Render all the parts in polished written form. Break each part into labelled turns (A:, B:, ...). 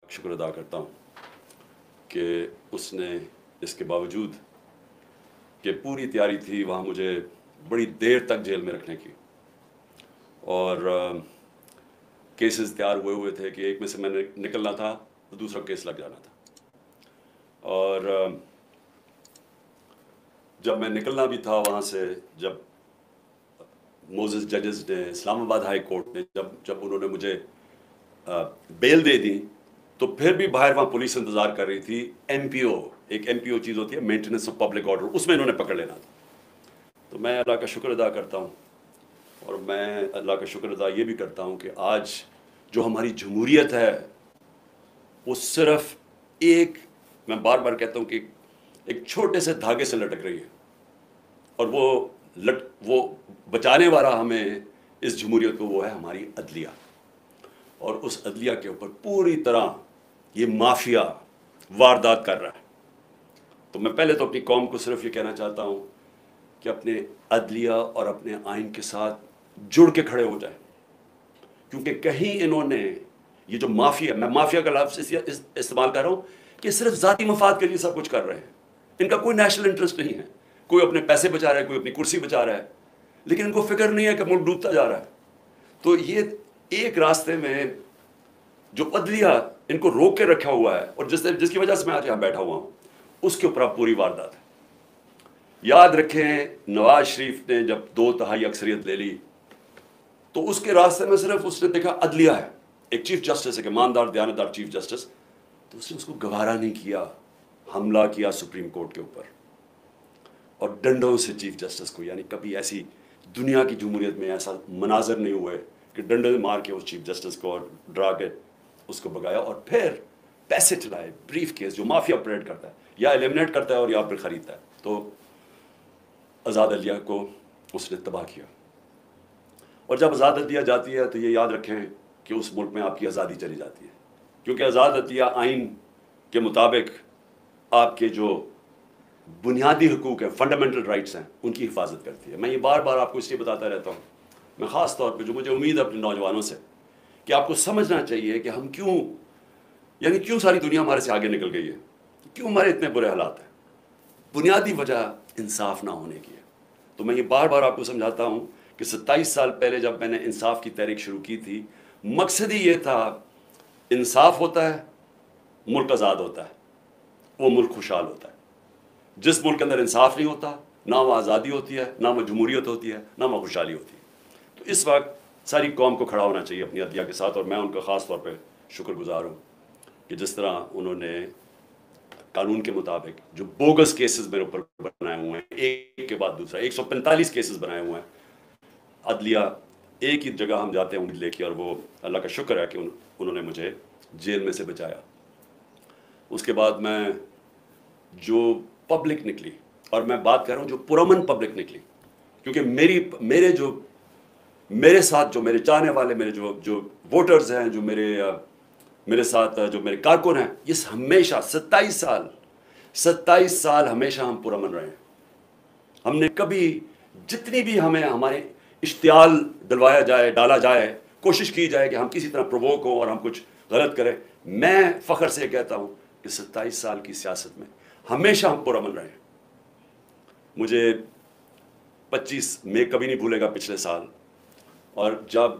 A: शुक्र अदा करता हूँ कि उसने इसके बावजूद कि पूरी तैयारी थी वहाँ मुझे बड़ी देर तक जेल में रखने की, और केसेस तैयार हुए हुए थे कि एक में से मैंने निकलना था तो दूसरा केस लग जाना था। और जब मैं निकलना भी था वहाँ से, जब मोजेस जजेस ने, इस्लामाबाद हाई कोर्ट ने जब उन्होंने मुझे बेल दे दी, तो फिर भी बाहर वहाँ पुलिस इंतज़ार कर रही थी। एमपीओ, एक एमपीओ चीज़ होती है, मेंटेनेंस ऑफ पब्लिक ऑर्डर, उसमें इन्होंने पकड़ लेना था। तो मैं अल्लाह का शुक्र अदा करता हूँ, और मैं अल्लाह का शुक्र अदा ये भी करता हूँ कि आज जो हमारी जमहूरियत है वो सिर्फ एक, मैं बार बार कहता हूँ कि एक छोटे से धागे से लटक रही है, और वो बचाने वाला हमें इस जमहूरियत को वो है हमारी अदलिया। और उस अदलिया के ऊपर पूरी तरह ये माफिया वारदात कर रहा है। तो मैं पहले तो अपनी कौम को सिर्फ ये कहना चाहता हूँ कि अपने अदलिया और अपने आइन के साथ जुड़ के खड़े हो जाए, क्योंकि कहीं इन्होंने ये जो माफिया, मैं माफिया का लफ्ज़ इस्तेमाल कर रहा हूँ कि सिर्फ ज़ाती मफाद के लिए सब कुछ कर रहे हैं। इनका कोई नेशनल इंटरेस्ट नहीं है, कोई अपने पैसे बचा रहा है, कोई अपनी कुर्सी बचा रहा है, लेकिन इनको फिक्र नहीं है कि मुल्क डूबता जा रहा है। तो ये एक रास्ते में जो अदलिया इनको रोक के रखा हुआ है, और जिसकी वजह से मैं आज यहाँ बैठा हुआ हूँ, उसके ऊपर अब पूरी वारदात है। याद रखें, नवाज शरीफ ने जब 2/3 अक्सरियत ले ली, तो उसके रास्ते में सिर्फ उसने देखा अदलिया है, एक चीफ जस्टिस है, ईमानदार दयानतदार चीफ जस्टिस, तो उसने उसको गवारा नहीं किया, हमला किया सुप्रीम कोर्ट के ऊपर, और डंडों से चीफ जस्टिस को, यानी कभी ऐसी दुनिया की जमहूरियत में ऐसा मनाजर नहीं हुए कि डंडे मार के उस चीफ जस्टिस को और डरा के उसको भगाया, और फिर पैसे चलाए, ब्रीफ केस जो माफिया ऑपरेट करता है, या एलिमिनेट करता है और या फिर खरीदता है। तो आज़ाद अदलिया को उसने तबाह किया, और जब आज़ाद अदलिया जाती है तो ये याद रखें कि उस मुल्क में आपकी आज़ादी चली जाती है, क्योंकि आज़ाद अदलिया आइन के मुताबिक आपके जो बुनियादी हुकूक हैं, फंडामेंटल राइट्स हैं, उनकी हिफाजत करती है। मैं ये बार बार आपको इसलिए बताता रहता हूँ, मैं ख़ास तौर पे जो मुझे उम्मीद है अपने नौजवानों से, कि आपको समझना चाहिए कि हम क्यों सारी दुनिया हमारे से आगे निकल गई है, क्यों हमारे इतने बुरे हालात हैं। बुनियादी वजह इंसाफ ना होने की है। तो मैं ये बार बार आपको समझाता हूँ कि 27 साल पहले जब मैंने इंसाफ की तहरीक शुरू की थी, मकसद ही ये था, इंसाफ होता है, मुल्क आज़ाद होता है, वो मुल्क खुशहाल होता है। जिस मुल्क के अंदर इंसाफ नहीं होता, ना वह आज़ादी होती है, ना वह जमहूरियत होती है, ना वह खुशहाली होती है। तो इस वक्त सारी कौम को खड़ा होना चाहिए अपनी अदलिया के साथ, और मैं उनका ख़ास तौर पर शुक्रगुजार हूँ कि जिस तरह उन्होंने कानून के मुताबिक जो बोगस केसेस मेरे ऊपर बनाए हुए हैं, एक के बाद दूसरा 145 केसेस बनाए हुए हैं। अदलिया एक ही जगह हम जाते हैं उम्मीद लेके, और वो अल्लाह का शुक्र है कि उन्होंने मुझे जेल में से बचाया। उसके बाद मैं जो पब्लिक निकली, और मैं बात कर रहा हूँ जो पुरअमन पब्लिक निकली, क्योंकि मेरे साथ जो मेरे चाहने वाले, मेरे जो वोटर्स हैं, जो मेरे साथ जो मेरे कारकुन हैं, ये हमेशा 27 साल हमेशा हम पुरअमन रहे हैं। हमने कभी, जितनी भी हमें हमारे इश्तियाल डाला जाए, कोशिश की जाए कि हम किसी तरह प्रोवोक हो और हम कुछ गलत करें, मैं फ़ख्र से कहता हूँ कि 27 साल की सियासत में हमेशा हम पुरअमन रहे हैं। मुझे 25 मई कभी नहीं भूलेगा पिछले साल, और जब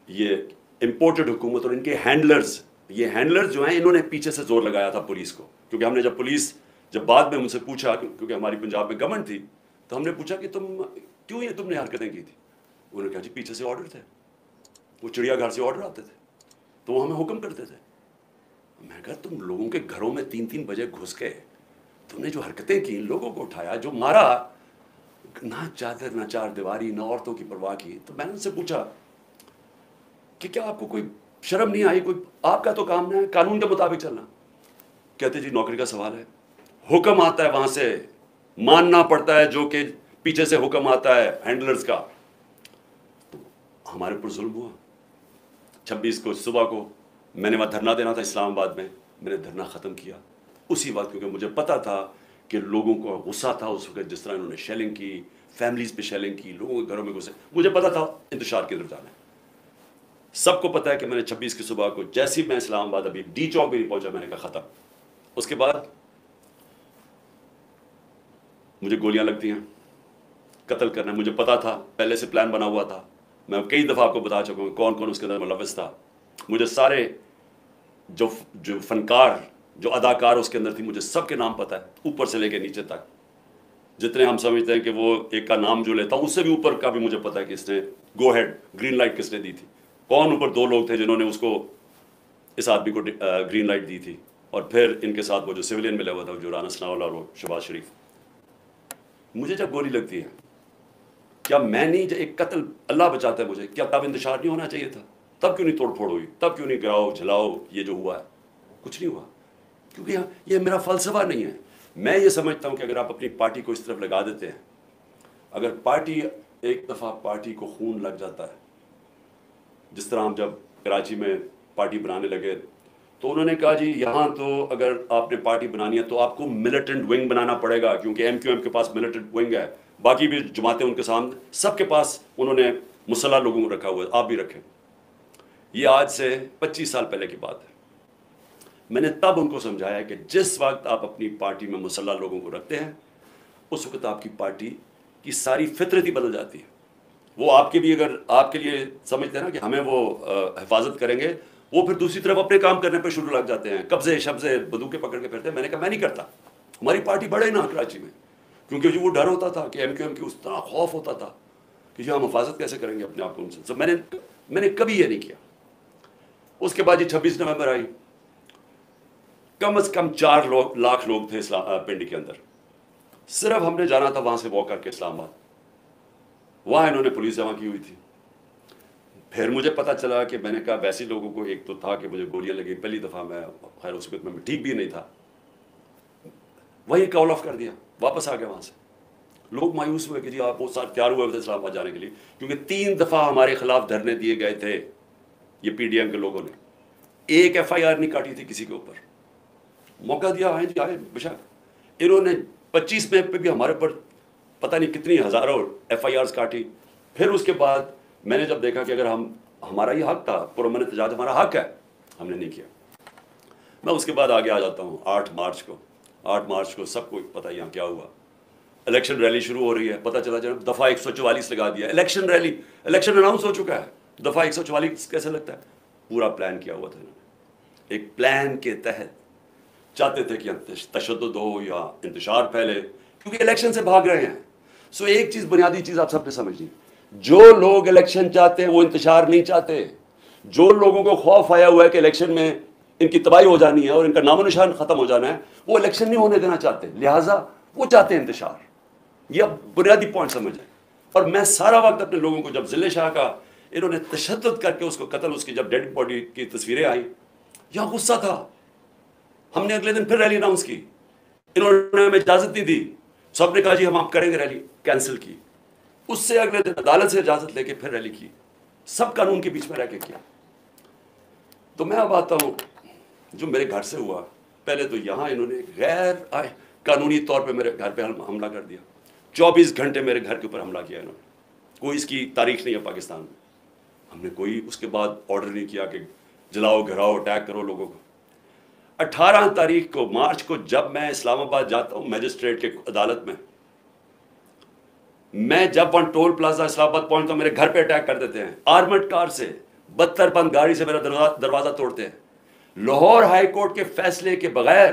A: ये इम्पोर्टेड हुकूमत और इनके हैंडलर्स जो हैं, इन्होंने पीछे से जोर लगाया था पुलिस को, क्योंकि हमने जब बाद में मुझसे पूछा, क्योंकि हमारी पंजाब में गवर्नमेंट थी, तो हमने पूछा कि तुमने हरकतें की थी। उन्होंने कहा जी पीछे से ऑर्डर थे, वो चिड़ियाघर से ऑर्डर आते थे, तो वो हमें हुक्म करते थे। मैं कहा तुम लोगों के घरों में 3-3 बजे घुस के तुमने जो हरकतें की, लोगों को उठाया, जो मारा, ना चादर ना चार दीवारी, ना औरतों की परवाह की। तो मैंने उनसे पूछा कि क्या आपको कोई शर्म नहीं आई, कोई आपका तो काम है कानून के मुताबिक चलना। कहते जी नौकरी का सवाल है, हुक्म आता है वहां से, मानना पड़ता है जो कि पीछे से हुक्म आता है हैंडलर्स का। तो हमारे ऊपर जुल्म हुआ। 26 को सुबह को मैंने वहाँ धरना देना था इस्लामाबाद में, मैंने धरना ख़त्म किया उसी वक्त, क्योंकि मुझे पता था कि लोगों को गुस्सा था उस वक्त, जिस तरह इन्होंने शेलिंग की, फैमिलीज़ पे शेलिंग की, लोगों के घरों में घुसे, मुझे पता था इंतशार की तरफ जाना है। सबको पता है कि मैंने 26 की सुबह को जैसे ही मैं इस्लामाबाद अभी डी चौक भी नहीं पहुंचा, मैंने कहा ख़त्म। उसके बाद मुझे गोलियां लगती हैं, कत्ल करना मुझे पता था, पहले से प्लान बना हुआ था। मैं कई दफ़ा आपको बता चुका हूँ कौन कौन उसके अंदर मुलव्वस था। मुझे सारे जो जो फनकार, जो अदाकार उसके अंदर थी, मुझे सबके नाम पता है, ऊपर से लेकर नीचे तक। जितने हम समझते हैं कि वो एक का नाम जो लेता हूँ, उससे भी ऊपर का भी मुझे पता है कि इसने गो हेड, ग्रीन लाइट किसने दी थी, कौन ऊपर 2 लोग थे जिन्होंने उसको, इस आदमी को ग्रीन लाइट दी थी। और फिर इनके साथ वो जो सिविलियन मिला हुआ था, जो राना सनाउल्लाह और वो शहबाज शरीफ। मुझे जब गोली लगती है, क्या मैं नहीं, एक कत्ल अल्लाह बचाता है मुझे, क्या तब इंतशार नहीं होना चाहिए था? तब क्यों नहीं तोड़ फोड़ हुई? तब क्यों नहीं गिराओ झलाओ ये जो हुआ है? कुछ नहीं हुआ, क्योंकि ये मेरा फलसफा नहीं है। मैं ये समझता हूँ कि अगर आप अपनी पार्टी को इस तरफ लगा देते हैं, अगर पार्टी, एक दफ़ा पार्टी को खून लग जाता है, जिस तरह हम जब कराची में पार्टी बनाने लगे तो उन्होंने कहा जी यहाँ तो अगर आपने पार्टी बनानी है तो आपको मिलिटेंट विंग बनाना पड़ेगा, क्योंकि MQM के पास मिलिटेंट विंग है, बाकी भी जमातें उनके सामने, सबके पास उन्होंने मुसल्लह लोगों को रखा हुआ है, आप भी रखें। ये आज से 25 साल पहले की बात है। मैंने तब उनको समझाया कि जिस वक्त आप अपनी पार्टी में मुसल्लह लोगों को रखते हैं, उस वक्त आपकी पार्टी की सारी फितरत ही बदल जाती है। वो आपके भी, अगर आपके लिए समझते हैं ना कि हमें वो हिफाजत करेंगे, वो फिर दूसरी तरफ अपने काम करने पर शुरू लग जाते हैं, कब्जे शब्जे बंदूकें पकड़ के फिरते हैं। मैंने कहा मैं नहीं करता, हमारी पार्टी बढ़े ना कराची में, क्योंकि जो वो डर होता था कि MQM की, उस तरह खौफ होता था कि जो हम हिफाजत कैसे करेंगे अपने आप को उनसे। तो मैंने कभी ये नहीं किया। उसके बाद ये 26 नवंबर आई, कम से कम 4 लाख लोग थे पिंड के अंदर। सिर्फ हमने जाना था वहां से वॉक करके इस्लामाबाद, वहां इन्होंने पुलिस जमा की हुई थी। फिर मुझे पता चला कि मैंने कहा वैसे लोगों को, एक तो था कि मुझे गोलियां लगी पहली दफ़ा, मैं खैर उस वक्त मैं ठीक भी नहीं था, वही कॉल ऑफ कर दिया, वापस आ गया वहाँ से। लोग मायूस हुए कि जी आप वो साथ तैयार हुए थे इस्लामाबाद जाने के लिए, क्योंकि 3 दफ़ा हमारे खिलाफ धरने दिए गए थे ये PDM के लोगों ने, एक FIR नहीं काटी थी किसी के ऊपर। मौका दिया, आए जी आए बेशक। इन्होंने 25 में पे भी हमारे पर पता नहीं कितनी हज़ारों FIRs काटी। फिर उसके बाद मैंने जब देखा कि अगर हमारा ये हक था, पुरअमन एहतजाज हमारा हक है, हमने नहीं किया। मैं उसके बाद आगे आ जाता हूँ 8 मार्च को सबको पता है यहाँ क्या हुआ। इलेक्शन रैली शुरू हो रही है, पता चला जब दफ़ा 144 लगा दिया। इलेक्शन रैली, इलेक्शन अनाउंस हो चुका है, दफ़ा 144 कैसे लगता है? पूरा प्लान किया हुआ था इन्होंने। एक प्लान के तहत चाहते थे कि तशद्दुद हो या इंतशार फैले, क्योंकि इलेक्शन से भाग रहे हैं। सो एक चीज़, बुनियादी चीज़ आप सबने समझनी, जो लोग इलेक्शन चाहते हैं वो इंतशार नहीं चाहते। जो लोगों को खौफ आया हुआ है कि इलेक्शन में इनकी तबाही हो जानी है और इनका नामो निशान ख़त्म हो जाना है, वो इलेक्शन नहीं होने देना चाहते, लिहाजा वो चाहते हैं इंतशार। यह बुनियादी पॉइंट समझें। और मैं सारा वक्त अपने लोगों को, जब ज़िले शाह का इन्होंने तशद्दुद करके उसको कत्ल, उसकी जब डेड बॉडी की तस्वीरें आई, यहाँ गुस्सा था। हमने अगले दिन फिर रैली अनाउंस की, इन्होंने हमें इजाज़त नहीं दी, सबने कहा जी हम आप करेंगे रैली, कैंसिल की। उससे अगले दिन अदालत से इजाज़त लेके फिर रैली की, सब कानून के बीच में रह के किया। तो मैं अब आता हूँ जो मेरे घर से हुआ। पहले तो यहाँ इन्होंने गैर कानूनी तौर पे मेरे घर पे हमला कर दिया, 24 घंटे मेरे घर के ऊपर हमला किया इन्होंने। कोई इसकी तारीख नहीं है पाकिस्तान में, हमने कोई उसके बाद ऑर्डर नहीं किया कि जलाओ घिराओ अटैक करो लोगों को। 18 तारीख को मार्च को जब मैं इस्लामाबाद जाता हूँ मजिस्ट्रेट के अदालत में, मैं जब वन टोल प्लाजा इस्लामाबाद पहुंचता हूँ, मेरे घर पे अटैक कर देते हैं आर्मर्ड कार से, 72 बंद गाड़ी से मेरा दरवाजा तोड़ते हैं। लाहौर हाई कोर्ट के फैसले के बगैर,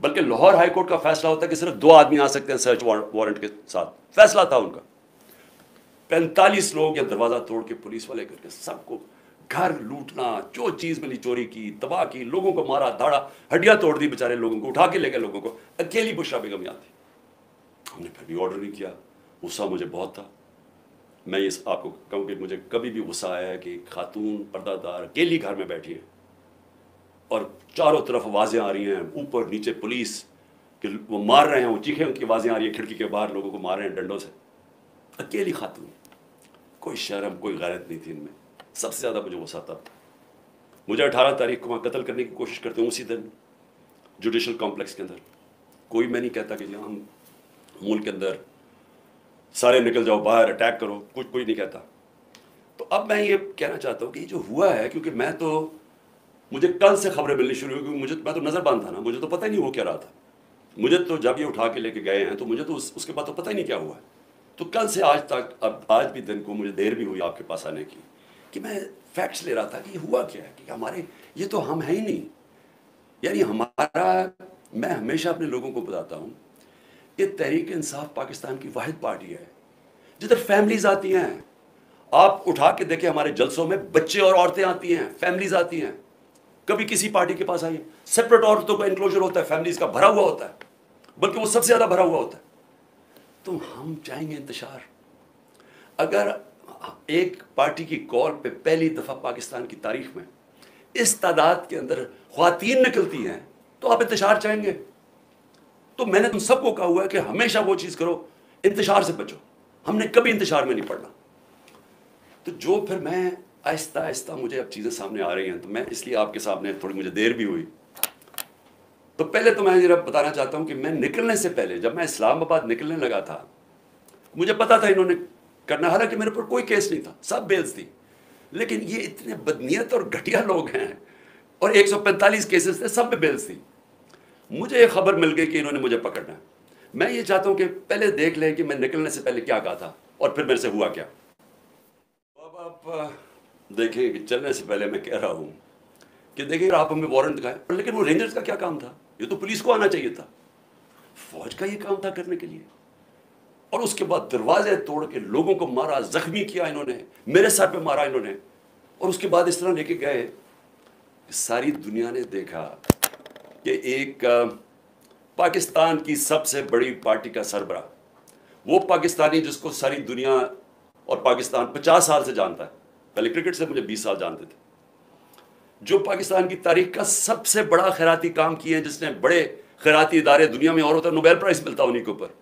A: बल्कि लाहौर हाई कोर्ट का फैसला होता है कि सिर्फ 2 आदमी आ सकते हैं सर्च वारंट के साथ, फैसला था उनका। 45 लोग या दरवाजा तोड़ के पुलिस वाले करके सबको घर लूटना, जो चीज मिली चोरी की, तबाह की, लोगों को मारा धाड़ा, हड्डियां तोड़ दी बेचारे लोगों को, उठा के ले गए लोगों को। अकेली बुशरा बेगम यहाँ थी, हमने फिर भी ऑर्डर नहीं किया। गुस्सा मुझे बहुत था। मैं ये आपको कहूँ कि मुझे कभी भी गुस्सा आया है कि खातून पर्दादार अकेली घर में बैठी है और चारों तरफ आवाज़ें आ रही हैं, ऊपर नीचे पुलिस कि वो मार रहे हैं, वो चीखें उनकी आवाज़ें आ रही हैं, खिड़की के बाहर लोगों को मार रहे हैं डंडों से। अकेली खातून, कोई शर्म कोई गैरत नहीं थी इनमें। सबसे ज़्यादा मुझे गुस्सा था, मुझे 18 तारीख को वहाँ कत्ल करने की कोशिश करते हैं, उसी दिन जुडिशल कॉम्प्लेक्स के अंदर। कोई मैं नहीं कहता कि यहाँ मूल के अंदर सारे निकल जाओ बाहर अटैक करो, कुछ कोई नहीं कहता। तो अब मैं ये कहना चाहता हूँ कि जो हुआ है, क्योंकि मुझे कल से खबरें मिलनी शुरू हुई, क्योंकि मैं तो नज़रबंद था ना, मुझे तो पता ही नहीं वो क्या रहा था। मुझे तो जब ये उठा के लेके गए हैं तो मुझे तो उसके बाद तो पता ही नहीं क्या हुआ है। तो कल से आज तक, अब आज भी दिन को मुझे देर भी हुई आपके पास आने की, कि मैं फैक्ट्स ले रहा था कि हुआ क्या है, कि हमारे ये तो हम हैं ही नहीं। यानी मैं हमेशा अपने लोगों को बताता हूँ, ये तहरीक इंसाफ पाकिस्तान की वाहिद पार्टी है जिधर फैमिलीज आती हैं। आप उठा के देखें, हमारे जलसों में बच्चे और औरतें आती हैं, फैमिलीज आती हैं। कभी किसी पार्टी के पास आइए, सेपरेट औरतों का इंक्लोजर होता है, फैमिलीज का भरा हुआ होता है, बल्कि वो सबसे ज्यादा भरा हुआ होता है। तो हम चाहेंगे इंतशार। अगर एक पार्टी की कॉल पे पहली दफा पाकिस्तान की तारीख में इस तादाद के अंदर ख्वातीन निकलती हैं, तो आप इंतशार चाहेंगे। तो मैंने तुम सबको कहा हुआ है कि हमेशा वो चीज करो, इंतशार से बचो। हमने कभी इंतशार में नहीं पड़ना। तो जो फिर मैं आहिस्ता आहिस्ता, मुझे अब चीज़ें सामने आ रही हैं, तो मैं इसलिए आपके सामने, थोड़ी मुझे देर भी हुई। तो पहले तो मैं जरा बताना चाहता हूं कि मैं निकलने से पहले, जब मैं इस्लामाबाद निकलने लगा था, मुझे पता था इन्होंने करना, हालांकि मेरे ऊपर कोई केस नहीं था, सब बेल्स थी। लेकिन ये इतने बदनीयत और घटिया लोग हैं, और 145 केसेस थे, सब में बेल्स थी। मुझे एक खबर मिल गई कि इन्होंने मुझे पकड़ना है। मैं ये चाहता हूं कि पहले देख लें कि मैं निकलने से पहले क्या कहा था और फिर मेरे से हुआ क्या। अब आप देखें कि चलने से पहले मैं कह रहा हूं कि देखिए, आप हमें वारंट दिखाएं, लेकिन वो रेंजर्स का क्या काम था? ये तो पुलिस को आना चाहिए था, फौज का ये काम था करने के लिए। और उसके बाद दरवाजे तोड़ के लोगों को मारा, जख्मी किया इन्होंने, मेरे सर पे मारा इन्होंने, और उसके बाद इस तरह लेके गए। सारी दुनिया ने देखा कि एक पाकिस्तान की सबसे बड़ी पार्टी का सरबराह, वो पाकिस्तानी जिसको सारी दुनिया और पाकिस्तान 50 साल से जानता है, पहले क्रिकेट से मुझे 20 साल जानते थे, जो पाकिस्तान की तारीख का सबसे बड़ा खैराती काम किए हैं, जिसने बड़े खैराती इदारे दुनिया में और होता है, नोबेल प्राइज मिलता है उन्हीं के ऊपर,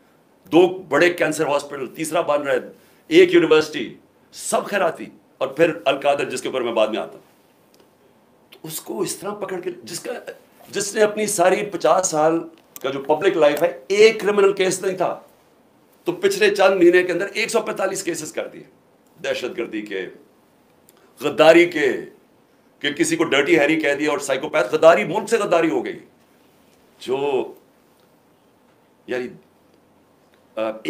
A: 2 बड़े कैंसर हॉस्पिटल, तीसरा बन रहा है, 1 यूनिवर्सिटी, सब खैराती, और फिर अल कादर जिसके ऊपर मैं बाद में आता हूं। तो उसको इस तरह पकड़ के, जिसने अपनी सारी 50 साल का जो पब्लिक लाइफ है, एक क्रिमिनल केस नहीं था, तो पिछले चंद महीने के अंदर 145 केसेस कर दिए, दहशतगर्दी के, गद्दारी के, कि किसी को डर्टी हैरी कह दिया, और साइकोपैथ गद्दारी, मुल्क से गद्दारी हो गई। जो यानी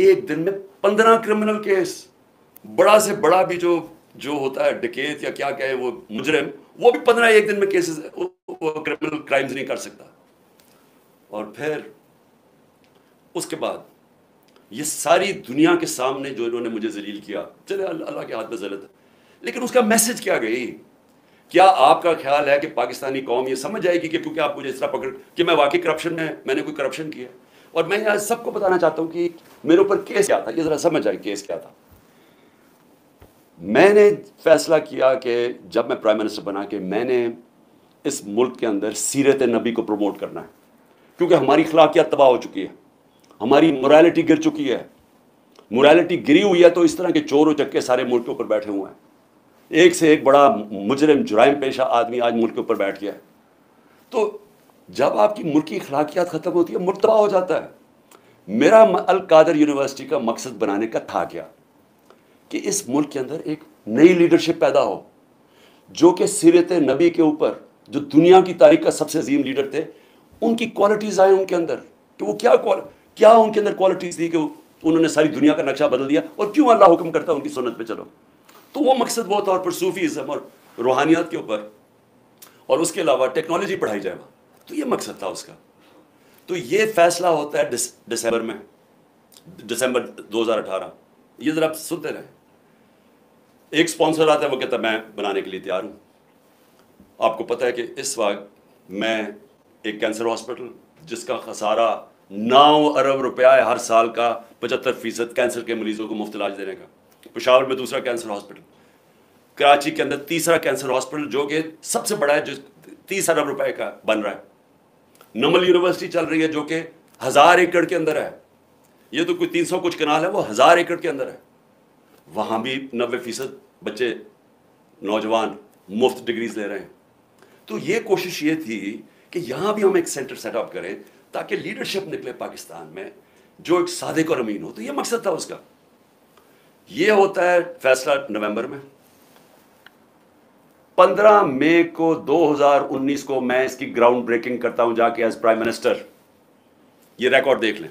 A: एक दिन में 15 क्रिमिनल केस, बड़ा से बड़ा भी जो होता है डकैत या क्या कहे वो मुजरिम, वो भी 15 एक दिन में केसेस, वो क्रिमिनल क्राइम्स नहीं कर सकता। और फिर उसके बाद ये सारी दुनिया के सामने जो इन्होंने मुझे जलील किया, चले अल्लाह के हाथ में ज़लत है, लेकिन उसका मैसेज क्या गई? क्या आपका ख्याल है कि पाकिस्तानी कौम ये समझ जाएगी कि क्योंकि आप मुझे इस तरह पकड़ कि मैं वाकई करप्शन में, मैंने कोई करप्शन किया? और मैं आज सबको बताना चाहता हूं कि मेरे ऊपर केस क्या था, ये जरा समझ आए केस क्या था। मैंने फैसला किया कि जब मैं प्राइम मिनिस्टर बना कि मैंने इस मुल्क के अंदर सीरत नबी को प्रमोट करना है, क्योंकि हमारी अखलाकियात तबाह हो चुकी है, हमारी मोरालिटी गिर चुकी है। मोरालिटी गिरी हुई है तो इस तरह के चोर उचक्के सारे मुल्क के ऊपर बैठे हुए हैं, एक से एक बड़ा मुजरिम जुराइम पेशा आदमी आज मुल्क के ऊपर बैठ गया है। तो जब आपकी मुल्क की अखलाकियात ख़त्म होती है, मुल्क तबाह हो जाता है। मेरा अल कादर यूनिवर्सिटी का मकसद बनाने का था क्या, कि इस मुल्क के अंदर एक नई लीडरशिप पैदा हो, जो कि सीरत नबी के ऊपर, जो दुनिया की तारीख का सबसे अजीम लीडर थे, उनकी क्वालिटीज़ आए उनके अंदर, कि वो क्या उनके अंदर क्वालिटीज़ थी कि उन्होंने सारी दुनिया का नक्शा बदल दिया, और क्यों अल्लाह हुक्म करता है उनकी सुन्नत पे चलो। तो वो मकसद वो था, और फिर सूफीज़म और रूहानियत के ऊपर, और उसके अलावा टेक्नोलॉजी पढ़ाई जाए वहाँ, तो ये मकसद था उसका। तो ये फैसला होता है दिसंबर में, दिसंबर 2018। ये ज़रा आप सुनते रहे। एक स्पॉन्सर आता है, वो कहता है मैं बनाने के लिए तैयार हूँ। आपको पता है कि इस वक्त मैं एक कैंसर हॉस्पिटल, जिसका खसारा 9 अरब रुपया है हर साल का, 75% कैंसर के मरीजों को मुफ्त इलाज देने का। पेशावर में दूसरा कैंसर हॉस्पिटल, कराची के अंदर तीसरा कैंसर हॉस्पिटल जो कि सबसे बड़ा है, जो 30 अरब रुपए का बन रहा है। नमल यूनिवर्सिटी चल रही है जो कि 1000 एकड़ के अंदर है। ये तो कोई 300 कुछ कनाल है, वो 1000 एकड़ के अंदर है। वहाँ भी 90% बच्चे नौजवान मुफ्त डिग्रीज ले रहे हैं। तो ये कोशिश ये थी कि यहाँ भी हम एक सेंटर सेटअप करें ताकि लीडरशिप निकले पाकिस्तान में जो एक सादिक और अमीन हो। तो ये मकसद था उसका। ये होता है फैसला नवंबर में। 15 मई को 2019 को मैं इसकी ग्राउंड ब्रेकिंग करता हूं जाके एज प्राइम मिनिस्टर। ये रिकॉर्ड देख लें।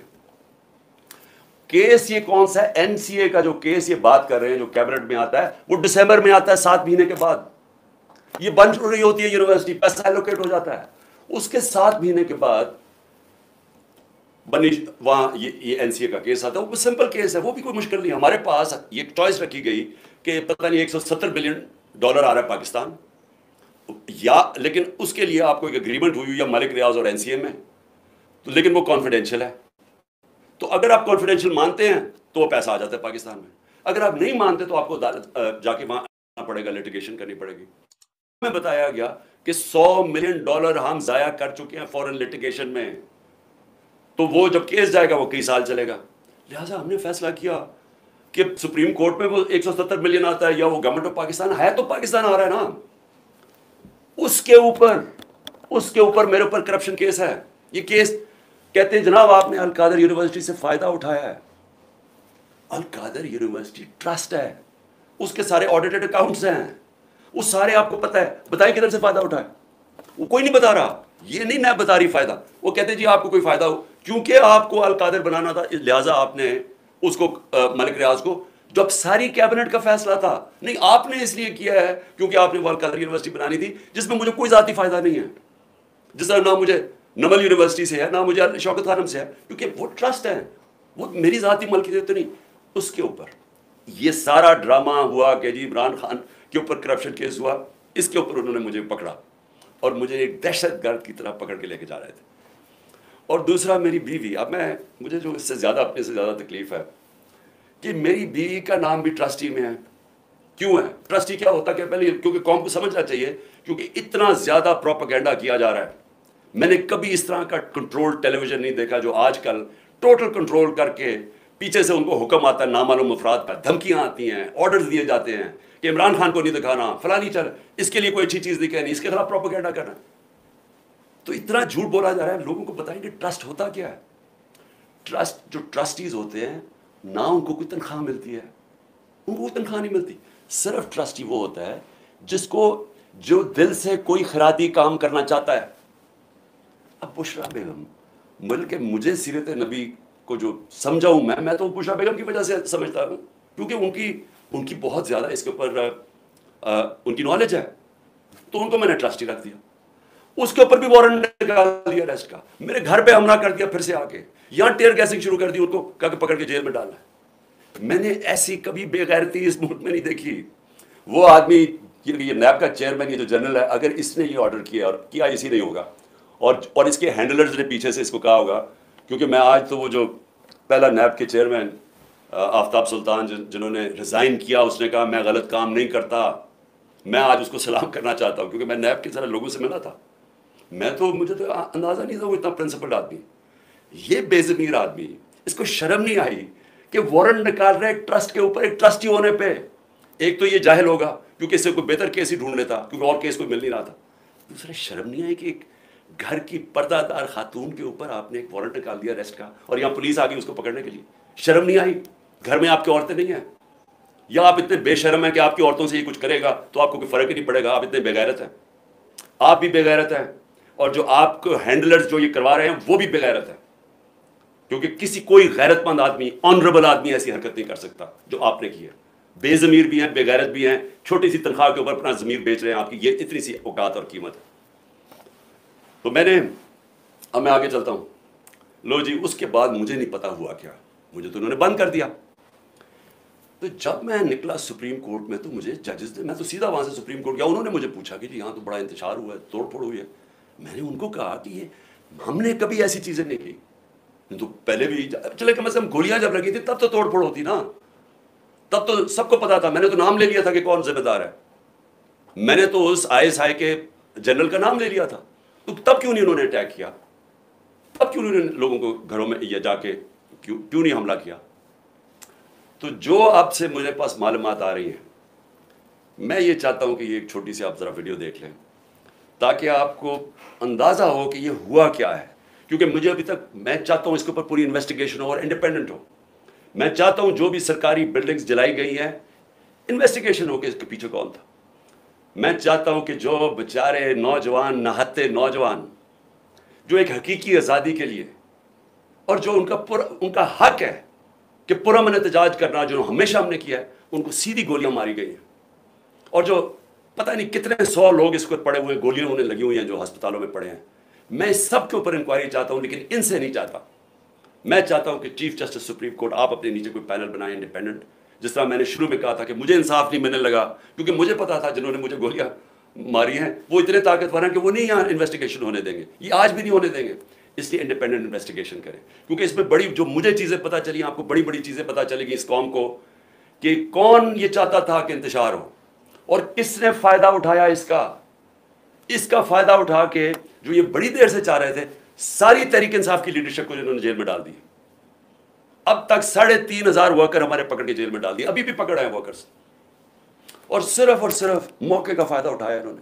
A: केस ये कौन सा है? एनसीए का जो केस ये बात कर रहे हैं, जो कैबिनेट में आता है, वो दिसंबर में आता है, 7 महीने के बाद। ये बंद हो रही होती है यूनिवर्सिटी, पैसा एलोकेट हो जाता है, उसके 7 महीने के बाद बनी वहां ये एनसीए का केस आता है। वो सिंपल केस है, वो भी कोई मुश्किल नहीं। हमारे पास ये चॉइस रखी गई कि पता नहीं $170 बिलियन आ रहा है पाकिस्तान, या लेकिन उसके लिए आपको एक एग्रीमेंट हुई या मलिक रियाज और एनसीए में, तो लेकिन वो कॉन्फिडेंशियल है। तो अगर आप कॉन्फिडेंशियल मानते हैं तो वो पैसा आ जाता है पाकिस्तान में। अगर आप नहीं मानते तो आपको जाके वहां आना पड़ेगा, लिटिगेशन करनी पड़ेगी। हमें बताया गया कि $100 मिलियन हम जाया कर चुके हैं फॉरेन लिटिगेशन में, तो वो जब केस जाएगा वो कई साल चलेगा। लिहाजा हमने फैसला किया कि सुप्रीम कोर्ट में वो 170 मिलियन आता है या वो गवर्नमेंट ऑफ पाकिस्तान है, तो पाकिस्तान आ रहा है ना, उसके ऊपर मेरे ऊपर करप्शन केस है। ये केस कहते हैं जनाब आपने अल कादर यूनिवर्सिटी से फायदा उठाया है। अल कादर यूनिवर्सिटी ट्रस्ट है, उसके सारे ऑडिटेड अकाउंट्स हैं, वो सारे आपको पता है। बताइए किधर से फायदा उठाया? वो कोई नहीं बता रहा, ये नहीं मैं बता रही फायदा। वो कहते जी आपको कोई फायदा हो, क्योंकि आपको अल कादर बनाना था, लिहाजा आपने उसको मलिक रियाज को, जब सारी कैबिनेट का फैसला था, नहीं आपने इसलिए किया है क्योंकि आपने वो अल कादर यूनिवर्सिटी बनानी थी, जिसमें मुझे कोई जाती फायदा नहीं है, जिसमें ना मुझे नमल यूनिवर्सिटी से है ना मुझे शौकत खानम से है, क्योंकि वो ट्रस्ट है, वो मेरी जाती मलकियत तो नहीं। उसके ऊपर ये सारा ड्रामा हुआ कि जी इमरान खान के ऊपर करप्शन केस हुआ, इसके ऊपर उन्होंने मुझे पकड़ा और मुझे एक दहशतगर्द की तरह पकड़ के लेके जा रहे थे। और दूसरा मेरी बीवी, अब मुझे जो इससे ज़्यादा अपने से ज़्यादा तकलीफ है कि मेरी बीवी का नाम भी ट्रस्टी में है। क्यों है? ट्रस्टी क्या होता है पहले, क्योंकि कौम को समझना चाहिए, क्योंकि इतना ज़्यादा प्रोपेगेंडा किया जा रहा है। मैंने कभी इस तरह का कंट्रोल टेलीविजन नहीं देखा जो आजकल टोटल कंट्रोल करके पीछे से उनको हुक्म आता है नामालूम अफराद का, धमकियां आती हैं, ऑर्डर्स दिए जाते हैं कि इमरान खान को नहीं दिखाना, फलानी चल, इसके लिए कोई अच्छी चीज़ नहीं कहनी, इसके खिलाफ प्रोपेगेंडा करना। तो इतना झूठ बोला जा रहा है। लोगों को बताएंगे ट्रस्ट होता क्या है। ट्रस्ट, जो ट्रस्टीज होते हैं ना, उनको कोई तनख्वाह मिलती है, उनको कोई तनख्वाह नहीं मिलती। सिर्फ ट्रस्टी वो होता है जो दिल से कोई खैराती काम करना चाहता है। अब बुशरा बेगम, बल्कि मुझे सीरत नबी को जो समझाऊं मैं तो बुशरा बेगम की वजह से समझता हूं, क्योंकि उनकी बहुत ज़्यादा इसके ऊपर उनकी नॉलेज है, तो उनको मैंने ट्रस्टी रख दिया। उसके ऊपर भी वारंट निकाल दिया अरेस्ट का, मेरे घर पे हमला कर दिया, फिर से आके यहाँ टेयर गैसिंग शुरू कर दी, उनको पकड़ के जेल में डाला। मैंने ऐसी कभी बेगैरती इस मुल्क में नहीं देखी। वो आदमी, ये नैब का चेयरमैन, ये जो जनरल है, अगर इसने ये ऑर्डर किया और किया इसी नहीं होगा, और इसके हैंडलर्स ने पीछे से इसको कहा होगा, क्योंकि मैं आज तो वो जो पहला नैब के चेयरमैन आफ्ताब सुल्तान जिन्होंने रिज़ाइन किया, उसने कहा मैं गलत काम नहीं करता, मैं आज उसको सलाम करना चाहता हूँ, क्योंकि मैं नैब के सारे लोगों से मिला था। मुझे तो अंदाज़ा नहीं था वो इतना प्रिंसिपल्ड आदमी, ये बेज़मीर आदमी, इसको शर्म नहीं आई कि वारंट निकाल रहे ट्रस्ट के ऊपर, एक ट्रस्टी होने पे। एक तो ये जाहिल होगा क्योंकि इससे कोई बेहतर केस ही ढूंढ लेता, क्योंकि और केस कोई मिल नहीं रहा था। दूसरा, शर्म नहीं आई कि एक घर की पर्दादार खातून के ऊपर आपने एक वारंट निकाल दिया अरेस्ट का, और यहाँ पुलिस आ गई उसको पकड़ने के लिए। शर्म नहीं आई? घर में आपकी औरतें नहीं हैं, या आप इतने बेशर्म हैं कि आपकी औरतों से ये कुछ करेगा तो आपको कोई फर्क ही नहीं पड़ेगा? आप इतने बेगैरत हैं, आप भी बेगैरत हैं, और जो आपको हैंडलर्स जो ये करवा रहे हैं वो भी बेगैरत है, क्योंकि कोई गैरतमंद आदमी, ऑनरेबल आदमी ऐसी हरकत नहीं कर सकता जो आपने की है। बेजमीर भी हैं, बेगैरत भी हैं, छोटी सी तनख्वाह के ऊपर अपना ज़मीर बेच रहे हैं आपकी, ये इतनी सी औकात और कीमत है। तो अब मैं आगे चलता हूँ। लो जी, उसके बाद मुझे नहीं पता हुआ क्या, मुझे तो उन्होंने बंद कर दिया। तो जब मैं निकला सुप्रीम कोर्ट में, तो मुझे जजेस ने, मैं तो सीधा वहाँ से सुप्रीम कोर्ट गया, उन्होंने मुझे पूछा कि जी यहाँ तो बड़ा इंतशार हुआ है, तोड़ फोड़ हुई है। मैंने उनको कहा कि ये हमने कभी ऐसी चीज़ें नहीं की, तो पहले भी चले कम से कम गोलियाँ जब लगी थी तब तो तोड़ फोड़ होती ना, तब तो सबको पता था। मैंने तो नाम ले लिया था कि कौन जिम्मेदार है, मैंने तो उस ISI के जनरल का नाम ले लिया था। तो तब क्यों नहीं उन्होंने अटैक किया? तब क्यों उन्होंने लोगों को घरों में ये जाके क्यों नहीं हमला किया? तो जो अब से मुझे पास मालूमात आ रही हैं, मैं ये चाहता हूँ कि ये एक छोटी सी आप ज़रा वीडियो देख लें, ताकि आपको अंदाज़ा हो कि ये हुआ क्या है। क्योंकि मुझे अभी तक, मैं चाहता हूँ इसके ऊपर पूरी इन्वेस्टिगेशन हो और इंडिपेंडेंट हो। मैं चाहता हूँ जो भी सरकारी बिल्डिंग्स जलाई गई हैं, इन्वेस्टिगेशन हो कि इसके पीछे कौन था। मैं चाहता हूं कि जो बेचारे नौजवान, नहत्ते नौजवान, जो एक हकीकी आज़ादी के लिए और जो उनका हक है कि पुरअमन एहतजाज करना, जो हमेशा हमने किया है, उनको सीधी गोलियां मारी गई हैं। और जो पता नहीं कितने 100 लोग इसको पड़े हुए हैं, गोलियां उन्हें लगी हुई हैं, जो अस्पतालों में पड़े हैं। मैं इस सब के ऊपर इंक्वायरी चाहता हूं, लेकिन इनसे नहीं चाहता। मैं चाहता हूं कि चीफ जस्टिस सुप्रीम कोर्ट, आप अपने नीचे कोई पैनल बनाएं इंडिपेंडेंट। जिस तरह मैंने शुरू में कहा था कि मुझे इंसाफ नहीं मिलने लगा, क्योंकि मुझे पता था जिन्होंने मुझे गोलियां मारी हैं वो इतने ताकतवर हैं कि वो नहीं यहाँ इन्वेस्टिगेशन होने देंगे, ये आज भी नहीं होने देंगे। इसलिए इंडिपेंडेंट इन्वेस्टिगेशन करें, क्योंकि इसमें बड़ी जो मुझे चीज़ें पता चली, आपको बड़ी बड़ी चीज़ें पता चलेगी इस कौम को, कि कौन ये चाहता था कि इंतशार हो और किसने फ़ायदा उठाया इसका फ़ायदा उठा के जो ये बड़ी देर से चाह रहे थे, सारी तहरीक इंसाफ की लीडरशिप को जिन्होंने जेल में डाल दी। अब तक 3,500 वर्कर हमारे पकड़ के जेल में डाल दिए, अभी भी पकड़ आए वर्कर्स, और सिर्फ मौके का फ़ायदा उठाया इन्होंने।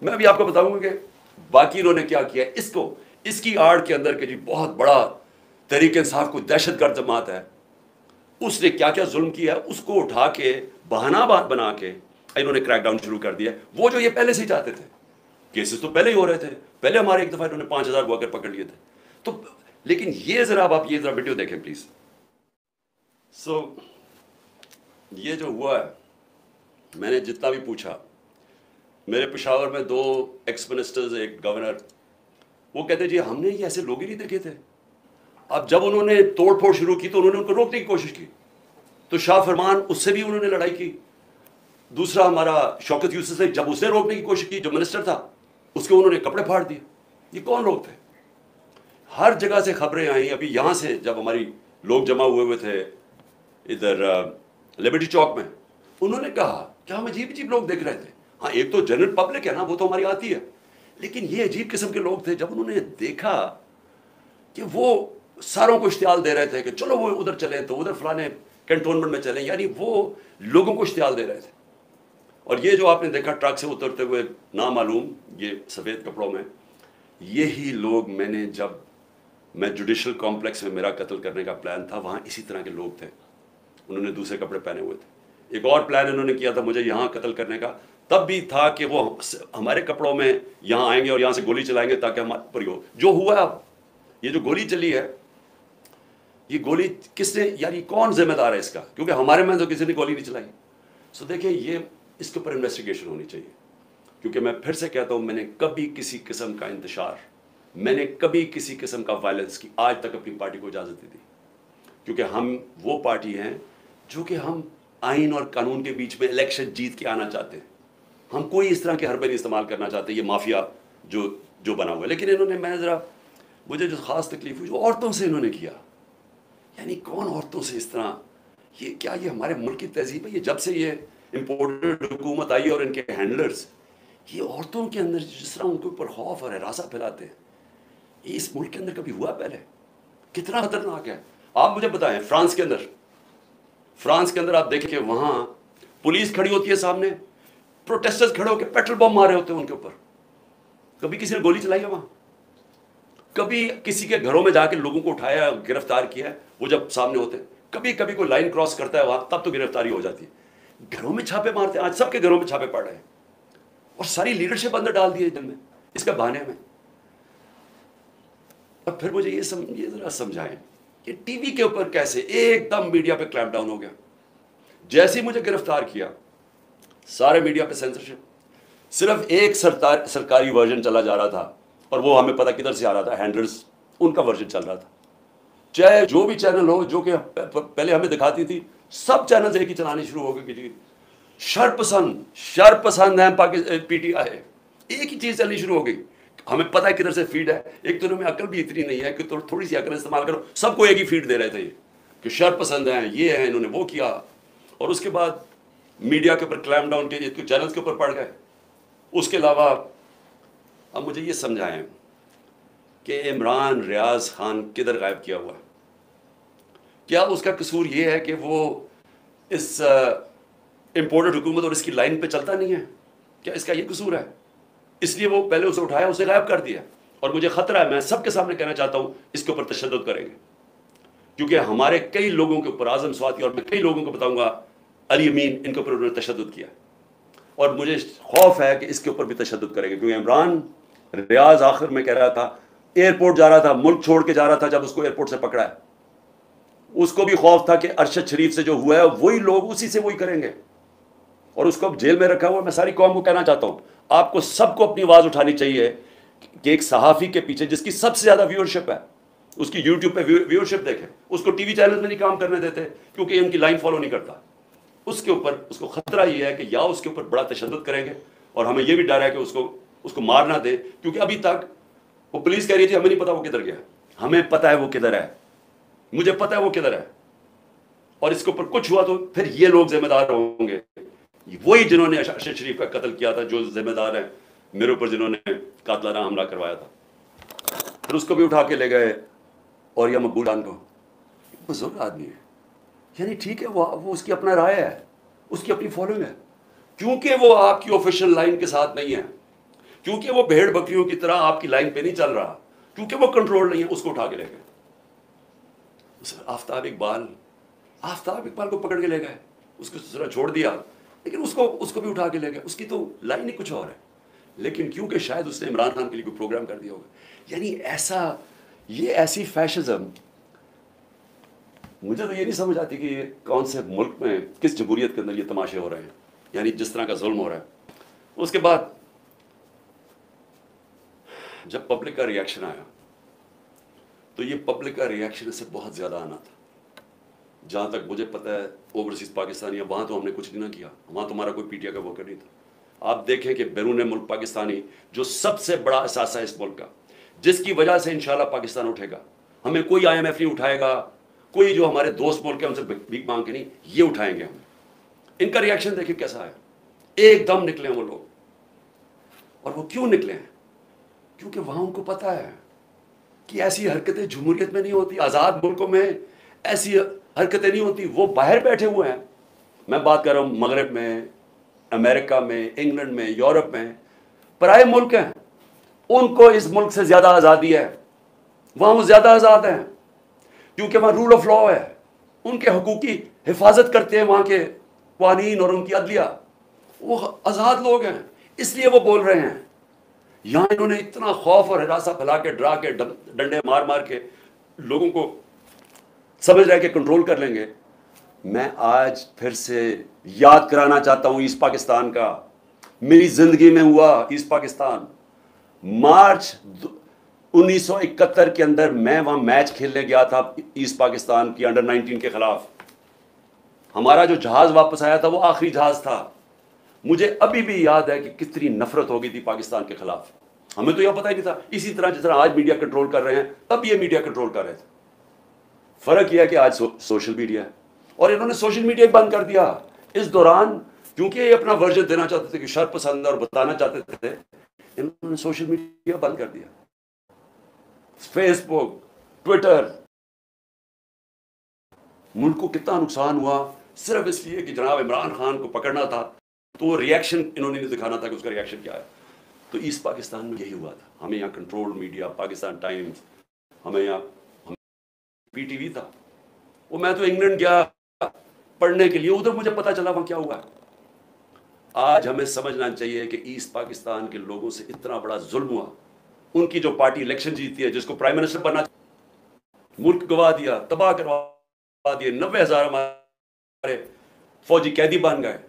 A: मैं अभी आपको बताऊंगा कि बाकी इन्होंने क्या किया। इसकी आड़ के अंदर के जी बहुत बड़ा तहरीक इंसाफ को दहशतगर्द जमात है, उसने क्या क्या जुल्म किया, उसको उठा के बहाना बना के इन्होंने क्रैकडाउन शुरू कर दिया। वो जो ये पहले से ही चाहते थे, केसेस तो पहले ही हो रहे थे, पहले हमारे एक दफ़ा इन्होंने 5,000 वर्कर पकड़ लिए थे। तो लेकिन ये ज़रा आप ये ज़रा वीडियो देखें प्लीज़। ये जो हुआ है, मैंने जितना भी पूछा, मेरे पेशावर में 2 एक्स मिनिस्टर्स, एक गवर्नर, वो कहते जी हमने ये ऐसे लोग ही नहीं देखे थे। अब जब उन्होंने तोड़ फोड़ शुरू की तो उन्होंने उनको रोकने की कोशिश की, तो शाह फरमान उससे भी उन्होंने लड़ाई की। दूसरा हमारा शौकत यूसुफ से, जब उसने रोकने की कोशिश की, जो मिनिस्टर था, उसके उन्होंने कपड़े फाड़ दिए। ये कौन लोग थे? हर जगह से खबरें आई। अभी यहाँ से जब हमारी लोग जमा हुए थे इधर लिबर्टी चौक में, उन्होंने कहा कि हम अजीब अजीब लोग देख रहे थे। हाँ, एक तो जनरल पब्लिक है ना, वो तो हमारी आती है, लेकिन ये अजीब किस्म के लोग थे। जब उन्होंने देखा कि वो सारों को इश्तियाल दे रहे थे कि चलो वो उधर चले, तो उधर फलाने कैंटोनमेंट में चलें, यानी वो लोगों को इश्तियाल दे रहे थे। और ये जो आपने देखा ट्रक से उतरते हुए नामालूम, ये सफ़ेद कपड़ों में, यही लोग जब मैं जुडिशल कॉम्प्लेक्स में मेरा कत्ल करने का प्लान था, वहाँ इसी तरह के लोग थे। उन्होंने दूसरे कपड़े पहने हुए थे। एक और प्लान इन्होंने किया था मुझे यहाँ कत्ल करने का, तब भी था कि वो हमारे कपड़ों में यहाँ आएंगे और यहाँ से गोली चलाएंगे ताकि हमारे पर हो। जो हुआ, अब ये जो गोली चली है, ये गोली किसने, यानी कौन जिम्मेदार है इसका? क्योंकि हमारे में तो किसी ने गोली नहीं चलाई। सो देखिए, ये इसके ऊपर इन्वेस्टिगेशन होनी चाहिए, क्योंकि मैं फिर से कहता हूँ, मैंने कभी किसी किस्म का इंतशार, मैंने कभी किसी किस्म का वायलेंस की आज तक अपनी पार्टी को इजाज़त दी थी, क्योंकि हम वो पार्टी हैं जो कि हम आइन और कानून के बीच में इलेक्शन जीत के आना चाहते हैं। हम कोई इस तरह के हरबे नहीं इस्तेमाल करना चाहते, ये माफिया जो बना हुआ है। लेकिन इन्होंने मुझे जो ख़ास तकलीफ हुई, जो औरतों से इन्होंने किया, यानी कौन औरतों से इस तरह, ये हमारे मुल्क की तहजीब है? ये जब से ये इम्पोर्टेड हुकूमत आई और इनके हैंडलर्स, ये औरतों के अंदर जिस तरह उनके ऊपर खौफ और हरासा फैलाते हैं, ये इस मुल्क के अंदर कभी हुआ पहले? कितना खतरनाक है। आप मुझे बताएं, फ्रांस के अंदर आप देखें, वहाँ पुलिस खड़ी होती है सामने, प्रोटेस्टर्स खड़े होकर पेट्रोल बम मारे होते हैं उनके ऊपर। कभी किसी ने गोली चलाई है वहाँ? कभी किसी के घरों में जाके लोगों को उठाया, गिरफ्तार किया है? वो जब सामने होते हैं, कभी कोई लाइन क्रॉस करता है वहाँ, तब तो गिरफ्तारी हो जाती है। घरों में छापे मारते हैं, आज सबके घरों में छापे पड़ रहे हैं, और सारी लीडरशिप अंदर डाल दी है जेल में इसका बहाने में। और फिर मुझे ये जरा समझाएं कि टीवी के ऊपर कैसे एकदम मीडिया पे क्लैंप डाउन हो गया। जैसे ही मुझे गिरफ्तार किया, सारे मीडिया पे सेंसरशिप, सिर्फ एक सरकारी वर्जन चला जा रहा था, और वो हमें पता किधर से आ रहा था, हैंडलर्स उनका वर्जन चल रहा था। चाहे जो भी चैनल हो, जो कि पहले हमें दिखाती थी, सब चैनल एक ही चलानी शुरू हो गई कि शरपसंद है PTI, एक ही चीज़ चलनी शुरू हो गई। हमें पता है किधर से फीड है। एक तो हमें अकल भी इतनी नहीं है कि थोड़ी सी अकल इस्तेमाल करो, सबको एक ही फीड दे रहे थे कि शरपसंद हैं, ये है, इन्होंने वो किया। और उसके बाद मीडिया के ऊपर क्लैम डाउन के चैनल्स के ऊपर पड़ गए। उसके अलावा अब मुझे ये समझाएं कि इमरान रियाज खान किधर गायब किया हुआ है? क्या उसका कसूर ये है कि वो इस इम्पोर्टेड हुकूमत और इसकी लाइन पे चलता नहीं है? क्या इसका ये कसूर है? इसलिए वो पहले उसे उठाया, उसे गायब कर दिया। और मुझे खतरा है, मैं सबके सामने कहना चाहता हूँ, इसके ऊपर तशद्दुद करेंगे, क्योंकि हमारे कई लोगों के ऊपर, आजम स्वाति और मैं कई लोगों को बताऊंगा, अली अमीन, इनके ऊपर उन्होंने तशद्दुद किया। और मुझे खौफ है कि इसके ऊपर भी तशद्दुद करेंगे, क्योंकि इमरान रियाज आखिर में कह रहा था, एयरपोर्ट जा रहा था, मुल्क छोड़ के जा रहा था, जब उसको एयरपोर्ट से पकड़ा है, उसको भी खौफ था कि अरशद शरीफ से जो हुआ है वही लोग उसी से वही करेंगे, और उसको अब जेल में रखा हुआ। मैं सारी कौम को कहना चाहता हूं, आपको सबको अपनी आवाज उठानी चाहिए कि एक सहाफ़ी के पीछे जिसकी सबसे ज्यादा व्यूअरशिप है, उसकी यूट्यूब पे व्यूअरशिप देखें, उसको टीवी चैनल में नहीं काम करने देते क्योंकि उनकी लाइन फॉलो नहीं करता, उसके ऊपर उसको खतरा ये है कि या उसके ऊपर बड़ा तशद्दुद करेंगे, और हमें यह भी डर है कि उसको मार ना दे, क्योंकि अभी तक वो पुलिस कह रही थी हमें नहीं पता वो किधर गया, हमें पता है वो किधर है, मुझे पता है वो किधर है, और इसके ऊपर कुछ हुआ तो फिर ये लोग जिम्मेदार होंगे, वही जिन्होंने अरशद शरीफ का कत्ल किया था, जो जिम्मेदार है मेरे ऊपर जिन्होंने कातलाना हमला करवाया था, फिर उसको भी उठा के ले गए, और यह मकबूल खान को, बुजुर्ग आदमी है, यानी ठीक है, वो उसकी अपना राय है, उसकी अपनी फॉलोइंग है, क्योंकि वो आपकी ऑफिशियल लाइन के साथ नहीं है, क्योंकि वो भेड़ बकरियों की तरह आपकी लाइन पे नहीं चल रहा, क्योंकि वो कंट्रोल नहीं है, उसको उठा के ले गए। आफ्ताब इकबाल को पकड़ के ले गए, उसको जरा छोड़ दिया, लेकिन उसको भी उठा के ले गए, उसकी तो लाइन ही कुछ और है, लेकिन क्योंकि शायद उसने इमरान खान के लिए कोई प्रोग्राम कर दिया होगा। यानी ये ऐसी फैशिज्म, मुझे तो ये नहीं समझ आती कि कौन से मुल्क में, किस जमहूरियत के अंदर ये तमाशे हो रहे हैं, यानी जिस तरह का जुल्म हो रहा है। उसके बाद जब पब्लिक का रिएक्शन आया, तो ये पब्लिक का रिएक्शन इससे बहुत ज़्यादा आना था। जहाँ तक मुझे पता है, ओवरसीज़ पाकिस्तानी, वहाँ तो हमने कुछ नहीं ना किया, वहाँ तो हमारा कोई पीटीआई का वर्कर नहीं था। आप देखें कि बैरून मुल्क पाकिस्तानी, जो सबसे बड़ा असासा है इस मुल्क का, जिसकी वजह से इंशाल्लाह पाकिस्तान उठेगा, हमें कोई IMF नहीं उठाएगा, कोई जो हमारे दोस्त मुल्क है उनसे भीख मांग के नहीं, ये उठाएंगे हमें। इनका रिएक्शन देखिए कैसा है, एकदम निकले वो लोग। और वो क्यों निकले हैं? क्योंकि वहाँ उनको पता है कि ऐसी हरकतें जमहूरियत में नहीं होती, आज़ाद मुल्कों में ऐसी हरकतें नहीं होती। वो बाहर बैठे हुए हैं, मैं बात कर रहा हूँ मगरब में, अमेरिका में, इंग्लैंड में, यूरोप में, पराए मुल्क हैं, उनको इस मुल्क से ज़्यादा आज़ादी है, वहाँ वो ज़्यादा आज़ाद हैं, क्योंकि वहाँ रूल ऑफ लॉ है, उनके हकूक़ की हिफाजत करते हैं वहाँ के कानून और उनकी अदलिया, वो आज़ाद लोग हैं, इसलिए वो बोल रहे हैं। यहाँ इन्होंने इतना खौफ और हिरासा फैला के, डरा के, डंडे मार मार के लोगों को समझ रहे कि कंट्रोल कर लेंगे। मैं आज फिर से याद कराना चाहता हूँ ईस्ट पाकिस्तान का, मेरी ज़िंदगी में हुआ ईस्ट पाकिस्तान। मार्च 1971 के अंदर मैं वहाँ मैच खेलने गया था ईस्ट पाकिस्तान की अंडर-19 के खिलाफ। हमारा जो जहाज़ वापस आया था वो आखिरी जहाज़ था। मुझे अभी भी याद है कि कितनी नफरत हो गई थी पाकिस्तान के खिलाफ। हमें तो यह पता ही नहीं था, इसी तरह जिस तरह आज मीडिया कंट्रोल कर रहे हैं, तब ये मीडिया कंट्रोल कर रहे थे। फ़र्क यह है कि आज सोशल मीडिया है, और इन्होंने सोशल मीडिया बंद कर दिया इस दौरान, क्योंकि ये अपना वर्जन देना चाहते थे कि शर पसंद और बताना चाहते थे, इन्होंने सोशल मीडिया बंद कर दिया। फेसबुक, ट्विटर, मुल्क को कितना नुकसान हुआ सिर्फ इसलिए कि जनाब इमरान खान को पकड़ना था, तो वो रिएक्शन इन्होंने नहीं दिखाना था कि उसका रिएक्शन क्या है। तो ईस्ट पाकिस्तान में यही हुआ था। हमें यहाँ कंट्रोल मीडिया, पाकिस्तान टाइम्स, हमें यहाँ PTV था। वो मैं तो इंग्लैंड गया पढ़ने के लिए, उधर मुझे पता चला वहाँ क्या हुआ है। आज हमें समझना चाहिए कि ईस्ट पाकिस्तान के लोगों से इतना बड़ा जुल्म हुआ। उनकी जो पार्टी इलेक्शन जीती है, जिसको प्राइम मिनिस्टर बनना, मुल्क गवा दिया, तबाह करवा दिए, 90,000 हमारे फौजी कैदी बन गए।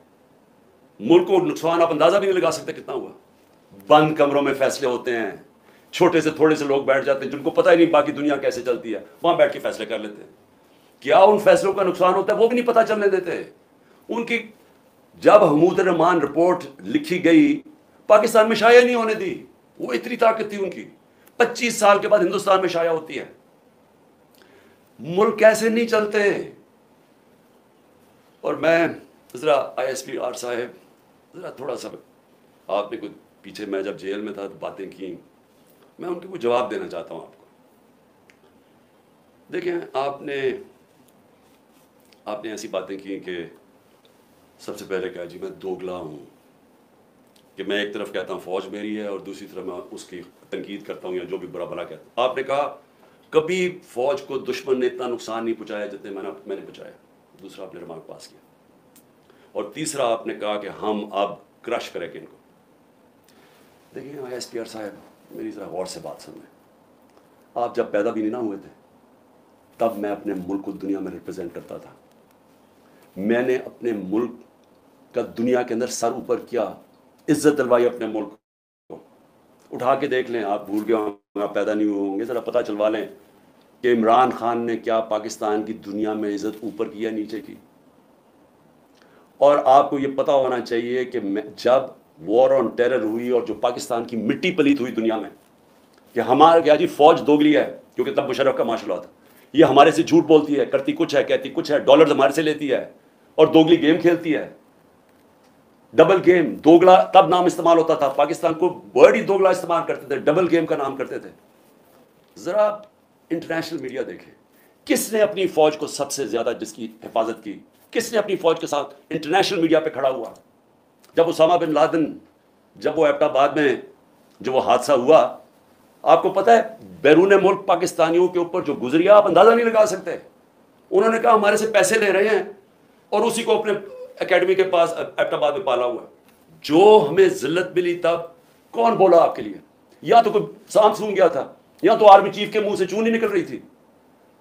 A: मुल्क को नुकसान आप अंदाजा भी नहीं लगा सकते कितना हुआ। बंद कमरों में फैसले होते हैं, छोटे से थोड़े से लोग बैठ जाते हैं जिनको पता ही नहीं बाकी दुनिया कैसे चलती है, वहां बैठ के फैसले कर लेते हैं। क्या उन फैसलों का नुकसान होता है वो भी नहीं पता चलने देते। उनकी जब हमूद रहमान रिपोर्ट लिखी गई, पाकिस्तान में शाया नहीं होने दी। वो इतनी ताकत थी उनकी, 25 साल के बाद हिंदुस्तान में शाया होती है। मुल्क कैसे नहीं चलते। और मैं जरा ISP साहब, जरा थोड़ा सा, आपने कुछ पीछे, मैं जब जेल में था तो बातें की, मैं उनके कुछ जवाब देना चाहता हूं आपको। देखें, आपने ऐसी बातें की कि सबसे पहले कहा जी मैं दोगला हूं, कि मैं एक तरफ कहता हूं फौज मेरी है और दूसरी तरफ मैं उसकी तनकीद करता हूं या जो भी बुरा भला कहता हूं। आपने कहा कभी फौज को दुश्मन ने इतना नुकसान नहीं पहुंचाया जितने मैंने पहुंचाया। दूसरा आपने रिमार्क पास किया। और तीसरा आपने कहा कि हम अब क्रश करेगा इनको। देखिए ISPR साहब, मेरी ज़रा गौर से बात सुन लें। आप जब पैदा भी नहीं ना हुए थे तब मैं अपने मुल्क को दुनिया में रिप्रेजेंट करता था। मैंने अपने मुल्क का दुनिया के अंदर सर ऊपर किया, इज्जत दिलवाई अपने मुल्क को। उठा के देख लें, आप भूल गए होंगे, आप पैदा नहीं हुए होंगे, ज़रा पता चलवा लें कि इमरान खान ने क्या पाकिस्तान की दुनिया में इज्जत ऊपर की या नीचे की। और आपको ये पता होना चाहिए कि जब वॉर ऑन टेरर हुई और जो पाकिस्तान की मिट्टी पलीत हुई दुनिया में कि हमारा क्या जी फौज दोगली है, क्योंकि तब मुशर्रफ का मार्शल लॉ था, ये हमारे से झूठ बोलती है, करती कुछ है, कहती कुछ है, डॉलर्स हमारे से लेती है और दोगली गेम खेलती है। डबल गेम, दोगला तब नाम इस्तेमाल होता था, पाकिस्तान को वर्ड ही दोगला इस्तेमाल करते थे, डबल गेम का नाम करते थे। जरा इंटरनेशनल मीडिया देखें, किसने अपनी फौज को सबसे ज्यादा जिसकी हिफाजत की, किसने अपनी फौज के साथ इंटरनेशनल मीडिया पे खड़ा हुआ। जब उसामा बिन लादेन, जब वो एबटाबाद में जो वो हादसा हुआ, आपको पता है बैरून मुल्क पाकिस्तानियों के ऊपर जो गुजरी, आप अंदाजा नहीं लगा सकते। उन्होंने कहा हमारे से पैसे ले रहे हैं और उसी को अपने एकेडमी के पास एबटाबाद में पाला हुआ। जो हमें जिल्लत मिली तब कौन बोला आपके लिए? या तो कोई सांप सूंघ गया था, या तो आर्मी चीफ के मुंह से चून नहीं निकल रही थी,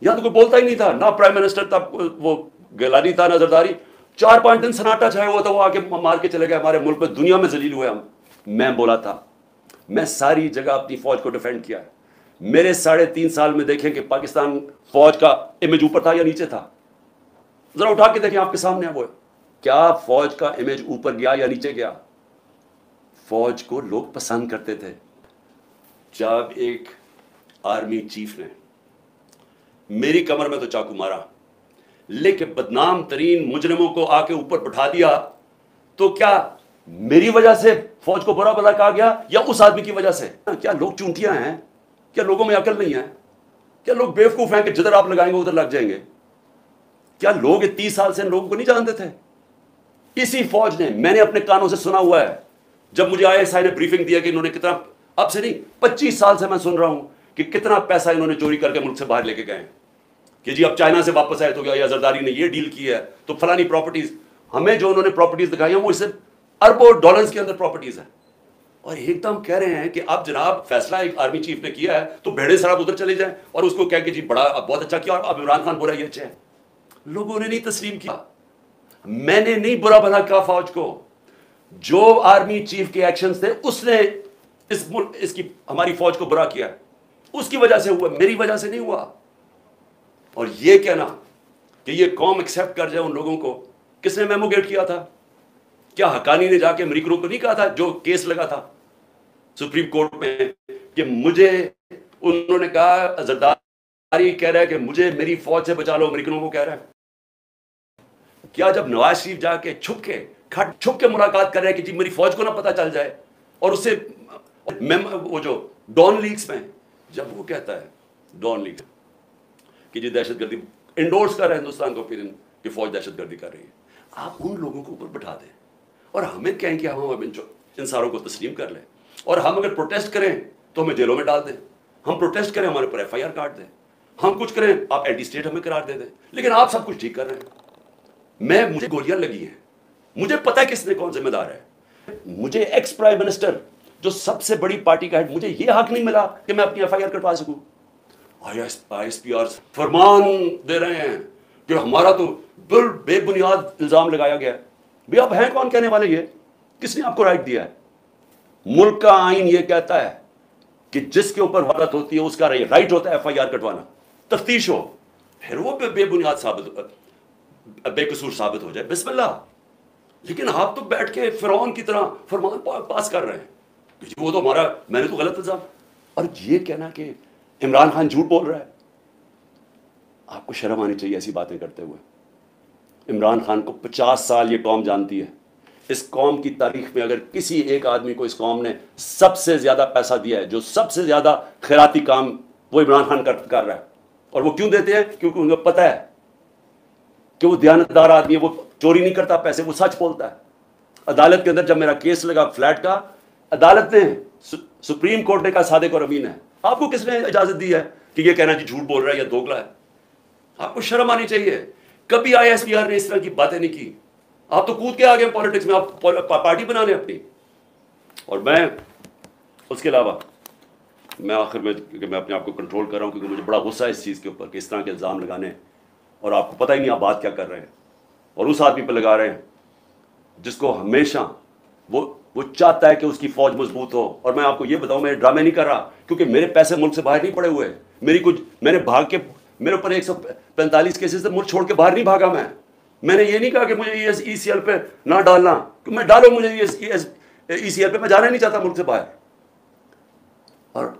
A: या तो कोई बोलता ही नहीं था। ना प्राइम मिनिस्टर तब वो गिलानी था, ना जरदारी। 4-5 दिन सन्नाटा छाया हुआ था, वो आके मार के चले गए। हमारे मुल्क में दुनिया में जलील हुए हम। मैं बोला था, मैं सारी जगह अपनी फौज को डिफेंड किया। मेरे 3.5 साल में देखें कि पाकिस्तान फौज का इमेज ऊपर था या नीचे था। जरा उठा के देखें, आपके सामने है वो। क्या फौज का इमेज ऊपर गया या नीचे गया? फौज को लोग पसंद करते थे। जब एक आर्मी चीफ ने मेरी कमर में तो चाकू मारा, लेकिन बदनाम तरीन मुजरिमों को आके ऊपर बैठा दिया, तो क्या मेरी वजह से फौज को बुरा भला कहा गया या उस आदमी की वजह से? क्या लोग चूंटियां हैं? क्या लोगों में अकल नहीं है? क्या लोग बेवकूफ हैं कि जिधर आप लगाएंगे उधर लग जाएंगे? क्या लोग 30 साल से इन लोगों को नहीं जानते थे? इसी फौज ने, मैंने अपने कानों से सुना हुआ है, जब मुझे ISI ने ब्रीफिंग दिया कि इन्होंने कितना, अब से नहीं 25 साल से मैं सुन रहा हूं कि कितना पैसा इन्होंने चोरी करके मुल्क से बाहर लेके गए कि जी अब चाइना से वापस आए तो गया, या जरदारी ने ये डील की है तो फलानी प्रॉपर्टीज। हमें जो उन्होंने प्रॉपर्टीज दिखाई हैं वो इससे अरबों डॉलर्स के अंदर प्रॉपर्टीज है। और एकदम कह रहे हैं कि अब जनाब फैसला एक आर्मी चीफ ने किया है तो भेड़े सराब उधर चले जाएं और उसको कह के जी बड़ा बहुत अच्छा किया और अब इमरान खान बोला ये अच्छा है। लोगों ने नहीं तस्लीम किया। मैंने नहीं बुरा भला कहा फौज को। जो आर्मी चीफ के एक्शंस थे उसने इसकी हमारी फौज को बुरा किया, उसकी वजह से हुआ, मेरी वजह से नहीं हुआ। और ये कहना कि ये कौम एक्सेप्ट कर जाए उन लोगों को, किसने मेमोगेट किया था? क्या हकानी ने जाके अमेरिकनों को नहीं कहा था, जो केस लगा था सुप्रीम कोर्ट में, कि मुझे, उन्होंने कहा जरदारी कह रहा है कि मुझे मेरी फौज से बचा लो, अमेरिकनों को कह रहा है। क्या जब नवाज शरीफ जाके छुप के मुलाकात कर रहे हैं कि जी मेरी फौज को ना पता चल जाए, और उससे वो जो डॉन लीग्स में जब वो कहता है डॉन लीग कि जी दहशतगर्दी इंडोर्स कर रहा है हिंदुस्तान को, फिर कि फौज दहशतगर्दी कर रही है, आप उन लोगों को ऊपर बैठा दें और हमें कहें कि हम अब इन सारों को तस्लीम कर लें, और हम अगर प्रोटेस्ट करें तो हमें जेलों में डाल दें, हम प्रोटेस्ट करें हमारे ऊपर FIR काट दें, हम कुछ करें आप एंटी स्टेट हमें करार दे दें, लेकिन आप सब कुछ ठीक कर रहे हैं। मुझे गोलियां लगी हैं, मुझे पता है किसने कौन जिम्मेदार है। मुझे एक्स प्राइम मिनिस्टर जो सबसे बड़ी पार्टी का हेड, मुझे ये हक नहीं मिला कि मैं अपनी FIR कटवा सकूं। ISPR फरमान दे रहे हैं कि हमारा तो बिल बेबुनियाद इल्जाम लगाया गया है। भैया आप हैं कौन कहने वाले? ये किसने आपको राइट दिया है? मुल्क का आईन ये कहता है कि जिसके ऊपर वारदात होती है उसका राइट होता है FIR कटवाना, तफ्तीश हो, फिर वो बेबुनियाद बेकसूर साबित हो जाए, बिस्मिल्लाह। लेकिन आप तो बैठ के फिरौन की तरह फरमान पास कर रहे हैं कि वो तो हमारा, मैंने तो गलत इल्जाम। और ये कहना कि इमरान खान झूठ बोल रहा है, आपको शर्म आनी चाहिए ऐसी बातें करते हुए। इमरान खान को 50 साल ये कौम जानती है। इस कौम की तारीख में अगर किसी एक आदमी को इस कौम ने सबसे ज्यादा पैसा दिया है, जो सबसे ज्यादा खैराती काम, वो इमरान खान कर रहा है। और वो क्यों देते हैं? क्योंकि उनको पता है कि वो दयानतदार आदमी है, वो चोरी नहीं करता पैसे, वो सच बोलता है। अदालत के अंदर जब मेरा केस लगा फ्लैट का, अदालत ने, सुप्रीम कोर्ट ने कहा सादिक और अमीन है। आपको किसने इजाजत दी है कि ये कहना जी झूठ बोल रहा है या दोगला है? आपको शर्म आनी चाहिए। कभी ISPR ने इस तरह की बातें नहीं की। आप तो कूद के आ गए पॉलिटिक्स में, आप पार्टी बना लें अपनी। और मैं उसके अलावा मैं आखिर में, क्योंकि मैं अपने आप को कंट्रोल कर रहा हूँ, क्योंकि मुझे बड़ा गुस्सा है इस चीज़ के ऊपर कि इस तरह के इल्ज़ाम लगाने और आपको पता ही नहीं आप बात क्या कर रहे हैं, और उस आदमी पर लगा रहे हैं जिसको हमेशा वो चाहता है कि उसकी फौज मजबूत हो। और मैं आपको ये बताऊं, मैं ड्रामे नहीं कर रहा, क्योंकि मेरे पैसे मुल्क से बाहर नहीं पड़े हुए। मैंने भाग के, मेरे ऊपर 145 केसेस से मुल्क छोड़ के बाहर नहीं भागा। मैंने ये नहीं कहा कि मुझे ECL पे ना डालना, कि मैं डालो मुझे ECL पे, मैं जाना ही नहीं चाहता मुल्क से बाहर।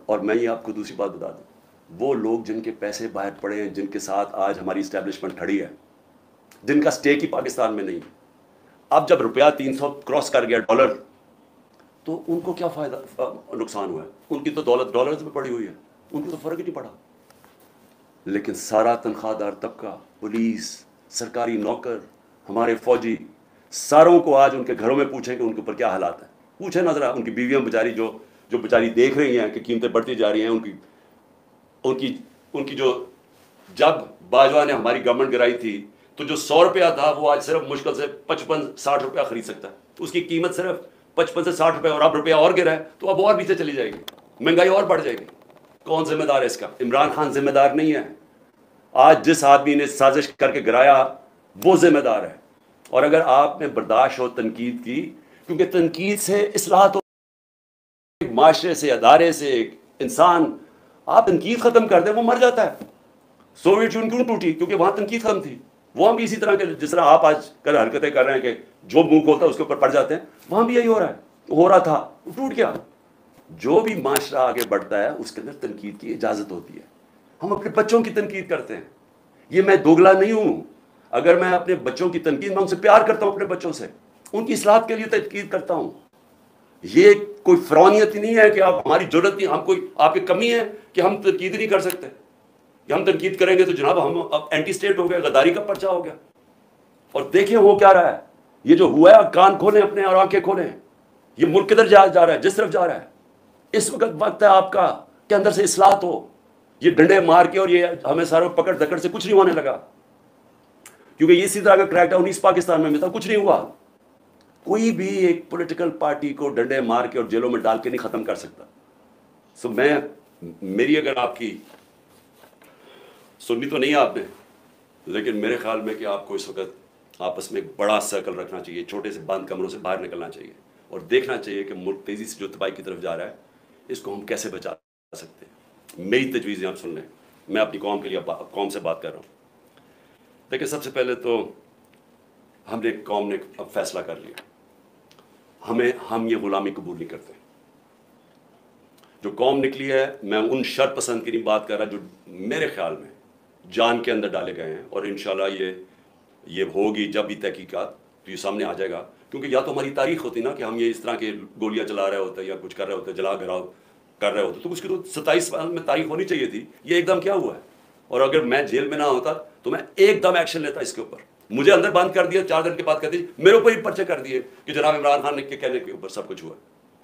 A: और मैं ये आपको दूसरी बात बता दूं, वो लोग जिनके पैसे बाहर पड़े हैं, जिनके साथ आज हमारी इस्टेब्लिशमेंट खड़ी है, जिनका स्टेक ही पाकिस्तान में नहीं है, अब जब रुपया 300 क्रॉस कर गया डॉलर, तो उनको क्या फायदा, नुकसान हुआ है? उनकी तो दौलत डॉलर्स में पड़ी हुई है, उनको तो फर्क ही नहीं पड़ा। लेकिन सारा तनख्वाहदार तबका, पुलिस, सरकारी नौकर, हमारे फौजी, सारों को आज उनके घरों में पूछें कि उनके ऊपर क्या हालात है। पूछे ना जरा, उनकी बीवियां बेचारी जो बेचारी देख रही हैं कि कीमतें बढ़ती जा रही हैं, उनकी जो, जब बाजवा ने हमारी गवर्नमेंट गिराई थी तो जो 100 रुपया था वो आज सिर्फ मुश्किल से 55-60 रुपया खरीद सकता है। उसकी कीमत सिर्फ 55 से 60 रुपये, और अब रुपया और गिरा है तो अब और पीछे चली जाएगी, महंगाई और बढ़ जाएगी। कौन जिम्मेदार है इसका? इमरान खान जिम्मेदार नहीं है। आज जिस आदमी ने साजिश करके गिराया वो जिम्मेदार है। और अगर आपने बर्दाश्त हो तनकीद की, क्योंकि तनकीद से इस्लाहत हो, माशरे से, अदारे से, एक इंसान, आप तनकीद खत्म कर दें वो मर जाता है। सोवियत यूनियन क्यों टूटी? क्योंकि वहां तनकीद खत्म थी। वहां भी इसी तरह के, जिस तरह आप आज कर हरकतें कर रहे हैं कि जो मुंह खोलता है उसके ऊपर पड़ जाते हैं, वहां भी यही हो रहा है, हो रहा था, वो टूट गया। जो भी माशरा आगे बढ़ता है उसके अंदर तनकीद की इजाजत होती है। हम अपने बच्चों की तनकीद करते हैं, ये मैं दोगला नहीं हूं। अगर मैं अपने बच्चों की तनकीद, मैं उनसे प्यार करता हूं, अपने बच्चों से उनकी इस्लाहत के लिए तनकीद करता हूं। ये कोई फ़रौनियत नहीं है कि आप, हमारी जरूरत नहीं, हम कोई आपकी कमी है कि हम तनकीद नहीं कर सकते, कि हम तनकीद करेंगे तो जनाब हम अब एंटी स्टेट हो गए, गद्दारी का पर्चा हो गया। और देखें हो क्या रहा है, ये जो हुआ है, कान खोलें अपने और आंखें खोलें, ये मुल्क किधर जा रहा है, जिस तरफ जा रहा है। इस वक्त है आपका के अंदर से इस्लाहत हो। ये डंडे मार के और ये हमें सारे पकड़ दकड़ से कुछ नहीं होने लगा, क्योंकि इसी तरह का क्रैकडाउन इस पाकिस्तान में था, कुछ नहीं हुआ। कोई भी एक पॉलिटिकल पार्टी को डंडे मार के और जेलों में डाल के नहीं खत्म कर सकता। सो मेरी अगर आपकी सुननी तो नहीं आपने, लेकिन मेरे ख्याल में कि आपको इस वक्त आपस में एक बड़ा सर्कल रखना चाहिए, छोटे से बंद कमरों से बाहर निकलना चाहिए और देखना चाहिए कि मुल्क तेज़ी से जो तबाही की तरफ जा रहा है, इसको हम कैसे बचा सकते हैं। मेरी तजवीज़ें आप सुन लें, मैं अपनी कौम के लिए कौम से बात कर रहा हूँ। देखिए, सबसे पहले तो कौम ने अब फैसला कर लिया, हम ये गुलामी कबूल नहीं करते। जो कौम निकली है, मैं उन शर पसंद की नहीं बात कर रहा जो मेरे ख्याल में जान के अंदर डाले गए हैं, और इंशाल्लाह ये होगी जब भी तहकीकात तो ये सामने आ जाएगा। क्योंकि या तो हमारी तारीख होती ना कि हम ये इस तरह के गोलियां चला रहे होते या कुछ कर रहे होते, जला घराव कर रहे होते, तो उसकी तो 27 साल में तारीख होनी चाहिए थी। ये एकदम क्या हुआ है? और अगर मैं जेल में ना होता तो मैं एकदम एक्शन लेता इसके ऊपर। मुझे अंदर बंद कर दिया, 4 दिन के बाद कर दिए, मेरे ऊपर ही पर्चे कर दिए कि जनाब इमरान खान के कहने के ऊपर सब कुछ हुआ।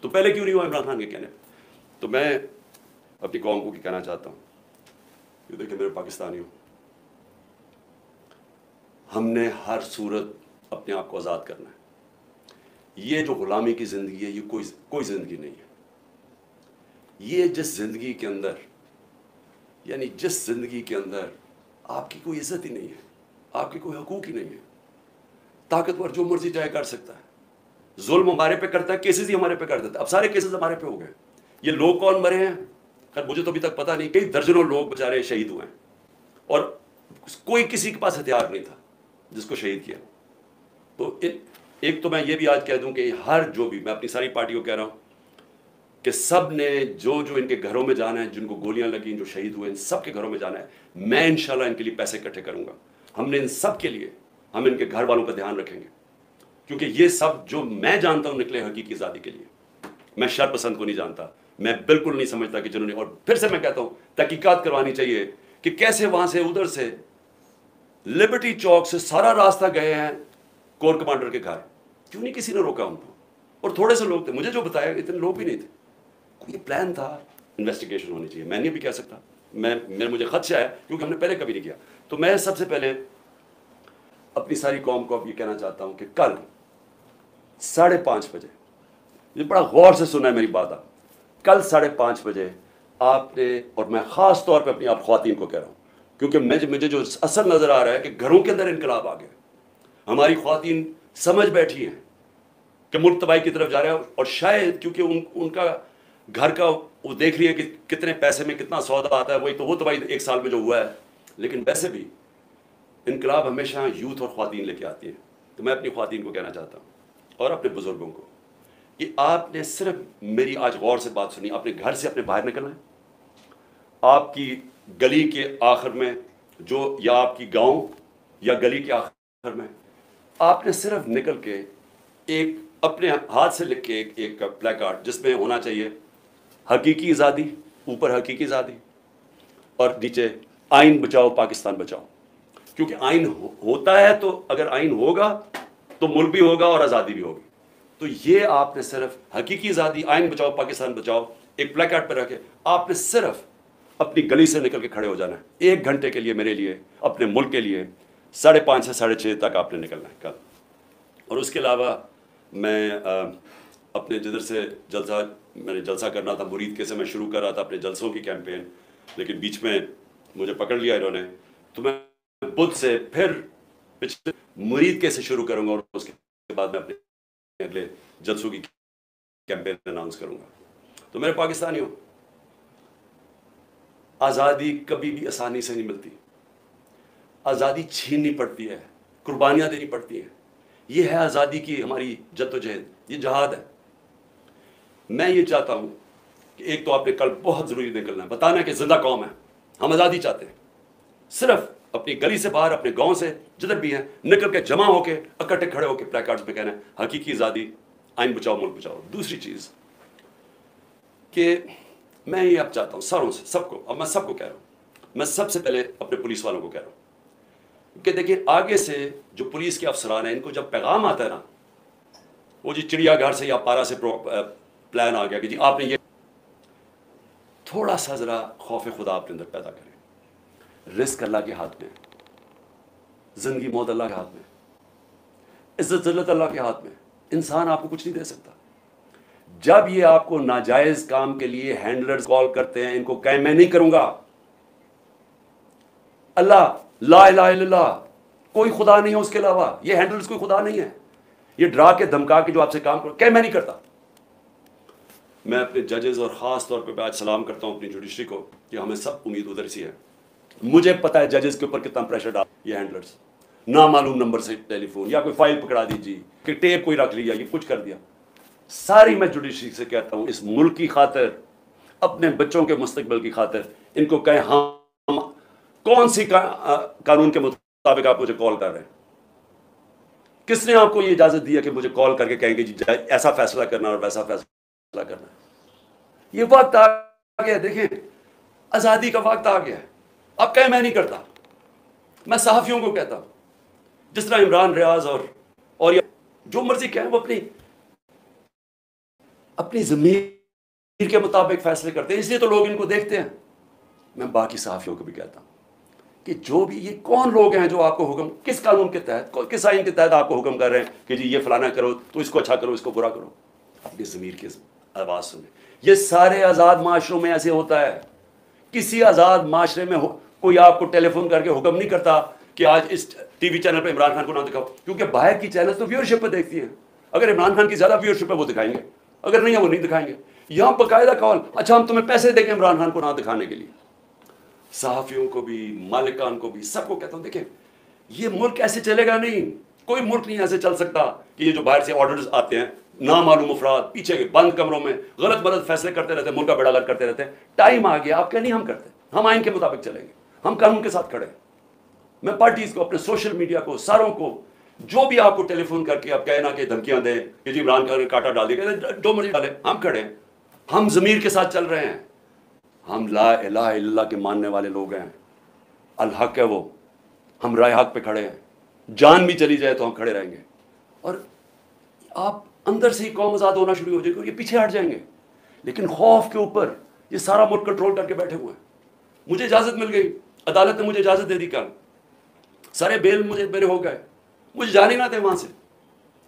A: तो पहले क्यों नहीं हुआ इमरान खान के कहने? तो मैं अपनी कौम को कहना चाहता हूँ, ये देखिए मेरे पाकिस्तानियों, हमने हर सूरत अपने आप को आज़ाद करना है। ये जो गुलामी की ज़िंदगी है, ये कोई ज़िंदगी नहीं है। ये जिस ज़िंदगी के अंदर, यानी जिस ज़िंदगी के अंदर आपकी कोई इज्जत ही नहीं है, आपकी कोई हकूक़ ही नहीं है, ताकतवर जो मर्जी चाहे कर सकता है, जुल्म हमारे पे करता है, केसेस ही हमारे पे कर देता है। अब सारे केसेस हमारे पे हो गए। ये लोग कौन मरे हैं, खैर मुझे तो अभी तक पता नहीं, कई दर्जनों लोग बेचारे शहीद हुए हैं और कोई किसी के पास हथियार नहीं था जिसको शहीद किया। तो एक तो मैं ये भी आज कह दूं कि हर जो भी, मैं अपनी सारी पार्टी को कह रहा हूँ कि सब ने जो इनके घरों में जाना है, जिनको गोलियां लगी, जो शहीद हुए, इन सब के घरों में जाना है। मैं इंशाल्लाह इनके लिए पैसे इकट्ठे करूंगा। हमने इन सब के लिए, हम इनके घर वालों का ध्यान रखेंगे, क्योंकि ये सब जो मैं जानता हूँ निकले हकीकी आज़ादी के लिए। मैं शर पसंद को नहीं जानता, मैं बिल्कुल नहीं समझता कि जिन्होंने, और फिर से मैं कहता हूँ तहकीकात करवानी चाहिए कि कैसे वहां से, उधर से लिबर्टी चौक से सारा रास्ता गए हैं कोर कमांडर के घर, क्यों नहीं किसी ने रोका उनको? और थोड़े से लोग थे, मुझे जो बताया इतने लोग भी नहीं थे। कोई प्लान था, इन्वेस्टिगेशन होनी चाहिए। मैं नहीं भी कह सकता, मुझे खदशा है क्योंकि हमने पहले कभी नहीं किया। तो मैं सबसे पहले अपनी सारी कौम को अब ये कहना चाहता हूँ कि कल 5:30 बजे, ये बड़ा गौर से सुना है मेरी बात आप, कल 5:30 बजे आपने, और मैं ख़ास तौर पे अपनी आप ख़वातीन को कह रहा हूँ, क्योंकि मुझे जो असल नज़र आ रहा है कि घरों के अंदर इनकलाब आ गया, हमारी ख़वातीन समझ बैठी हैं कि मुल्क तबाही की तरफ जा रहा है, और शायद क्योंकि उनका घर का वो देख रही है कि कितने पैसे में कितना सौदा आता है, वही तो वो तबाही 1 साल में जो हुआ है। लेकिन वैसे भी इनकलाब हमेशा यूथ और ख़वातीन लेके आती है। तो मैं अपनी ख़वातीन को कहना चाहता हूँ और अपने बुज़ुर्गों को कि आपने सिर्फ मेरी आज गौर से बात सुनी, अपने घर से अपने बाहर निकलना है, आपकी गली के आखिर में जो, या आपकी गांव या गली के आखिर में, आपने सिर्फ निकल के एक अपने हाथ से लिख के एक प्लेकार्ड जिसमें होना चाहिए हकीकी आज़ादी, ऊपर हकीकी आज़ादी और नीचे आइन बचाओ पाकिस्तान बचाओ। क्योंकि आइन होता है तो अगर आइन होगा तो मुल्क भी होगा और आज़ादी भी होगी। तो ये आपने सिर्फ हकीकी आज़ादी, आइन बचाओ पाकिस्तान बचाओ एक प्लेकार्ड पर रखे, आपने सिर्फ अपनी गली से निकल के खड़े हो जाना है 1 घंटे के लिए, मेरे लिए, अपने मुल्क के लिए 5:30 से 6:30 तक आपने निकलना है कल। और उसके अलावा मैं अपने जिधर से मैंने जलसा करना था, मुरीद के से मैं शुरू कर रहा था अपने जलसों की कैंपेन, लेकिन बीच में मुझे पकड़ लिया इन्होंने, तो मैं बुध से फिर पिछले मुरीद के से शुरू करूंगा और उसके बाद मैं अपने अगले जलसों की कैंपेन अनाउंस करूंगा। तो मेरे पाकिस्तानियों, आज़ादी कभी भी आसानी से नहीं मिलती, आज़ादी छीननी पड़ती है, कुर्बानियाँ देनी पड़ती हैं। ये है आज़ादी की हमारी जद्दोजहद, ये जहाद है। मैं ये चाहता हूँ कि एक तो आपने कल बहुत ज़रूरी निकलना है, बताना कि जिंदा कौम है, हम आज़ादी चाहते हैं। सिर्फ अपनी गली से बाहर, अपने गांव से जिधर भी हैं, निकल के जमा होके इकट्ठे खड़े होके प्लेकार्ड्स पे कहना है हकीकी आज़ादी, आइन बचाओ मुल्क बचाओ। दूसरी चीज़ कि मैं ये अब चाहता हूँ सारों से, सबको, अब मैं सबको कह रहा हूँ, मैं सबसे पहले अपने पुलिस वालों को कह रहा हूँ कि देखिए, आगे से जो पुलिस के अफसरान हैं, इनको जब पैगाम आता है ना, वो जी चिड़ियाघर से या पारा से प्लान आ गया कि जी आपने ये, थोड़ा सा ज़रा खौफ खुदा अपने अंदर पैदा करें। रिस्क अल्लाह के हाथ में, जिंदगी मौत अल्लाह के हाथ में, इज्जत जिल्लत अल्लाह के हाथ में, इंसान आपको कुछ नहीं दे सकता। जब ये आपको नाजायज काम के लिए हैंडलर्स कॉल करते हैं, इनको कहें मैं नहीं करूंगा, अल्लाह ला इलाहा इल्लल्लाह, कोई खुदा नहीं है उसके अलावा, ये हैंडलर्स कोई खुदा नहीं है, ये डरा के धमका के जो आपसे काम करो, कहें मैं नहीं करता। मैं अपने जजेस और ख़ास तौर पे आज सलाम करता हूँ अपनी जुडिशरी को कि हमें सब उम्मीद उधर सी है। मुझे पता है जजेस के ऊपर कितना प्रेशर डाल, ये हैंडलर्स ना मालूम नंबर से टेलीफोन, या कोई फाइल पकड़ा दीजिए कि टेप कोई रख लिया, ये कुछ कर दिया। सारी मैं जुडिशरी से कहता हूँ, इस मुल्क की खातिर, अपने बच्चों के मुस्तकबिल की खातिर, इनको कहें हम कौन सी कानून के मुताबिक आप मुझे कॉल कर रहे हैं, किसने आपको ये इजाजत दी है कि मुझे कॉल करके कहेंगे जी ऐसा फैसला करना और वैसा फैसला करना। ये वक्त आ गया, देखें आजादी का वक्त आ गया है। अब कहें मैं नहीं करता, मैं सहाफियों को कहता हूं, जिस तरह इमरान रियाज और जो मर्जी कहें, वो अपनी ज़मीर के मुताबिक फैसले करते हैं, इसलिए तो लोग इनको देखते हैं। मैं बाकी सहाफियों को भी कहता हूं कि जो भी ये कौन लोग हैं जो आपको हुक्म, किस कानून के तहत, किस आइन के तहत आपको हुक्म कर रहे हैं कि जी ये फलाना करो, तो इसको अच्छा करो, इसको बुरा करो, अपनी ज़मीर की आवाज़ सुने। ये सारे आज़ाद माशरों में ऐसे होता है। किसी आज़ाद माशरे में कोई आपको टेलीफोन करके हुक्म नहीं करता कि आज इस टीवी चैनल पर इमरान खान को ना दिखाओ, क्योंकि बाहर की चैनल तो व्यूअरशिप पर देखती है। अगर इमरान खान की ज़्यादा व्यूअरशिप है वो दिखाएंगे, अगर नहीं है वो नहीं दिखाएंगे। यहाँ बाकायदा कॉल, अच्छा हम तुम्हें पैसे देंगे इमरान खान को ना दिखाने के लिए। सहाफियों को भी, मालिकान को भी, सबको कहता हूँ देखें, ये मुल्क ऐसे चलेगा नहीं। कोई मुल्क नहीं ऐसे चल सकता कि ये जो बाहर से ऑर्डर्स आते हैं, नामालूम अफराद पीछे के बंद कमरों में गलत फैसले करते रहते हैं, मुल्क का बेड़ा गर्क करते रहते हैं। टाइम आ गया, आप क्या नहीं हम करते, हम आइन के मुताबिक चलेंगे, हम कानून के साथ खड़े हैं। मैं पार्टीज को, अपने सोशल मीडिया को, सारों को, जो भी आपको टेलीफोन करके आप कहना कि धमकियां दें कि जी इमरान खान ने काटा डाल दिया, जो मर्जी डाले, हम खड़े हैं, हम ज़मीर के साथ चल रहे हैं। हम ला इलाहा इल्लल्लाह के मानने वाले लोग हैं, अल हक है वो, हम राय हक पे खड़े हैं, जान भी चली जाए तो हम खड़े रहेंगे। और आप अंदर से ही कौम आज़ाद होना शुरू हो जाएगी और ये पीछे हट जाएंगे। लेकिन खौफ के ऊपर ये सारा मुल्क कंट्रोल करके बैठे हुए हैं। मुझे इजाज़त मिल गई, अदालत ने मुझे इजाज़त दे दी, कल सारे बेल मेरे हो गए, मुझे जाने ना थे वहाँ से,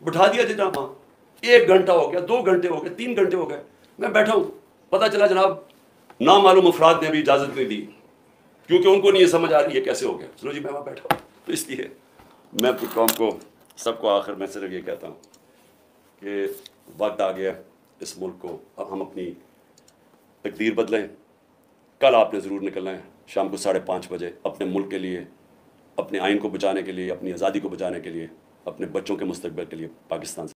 A: बिठा दिया जनाब वहाँ। 1 घंटा हो गया, 2 घंटे हो गए, 3 घंटे हो गए, मैं बैठा हूँ। पता चला जनाब नामालूम अफराद ने अभी इजाज़त नहीं दी, क्योंकि उनको नहीं ये समझ आ रही है कैसे हो गया। चलो जी, मैं वहाँ बैठा हूँ। तो इसलिए मैं अपनी कौम को, सबको आखिर में सिर्फ ये कहता हूँ कि वक्त आ गया इस मुल्क को, अब हम अपनी तकदीर बदलें। कल आपने ज़रूर निकलना है शाम को 5:30 बजे अपने मुल्क के लिए, अपने आइन को बचाने के लिए, अपनी आज़ादी को बचाने के लिए, अपने बच्चों के मुस्तकबिल के लिए, पाकिस्तान से।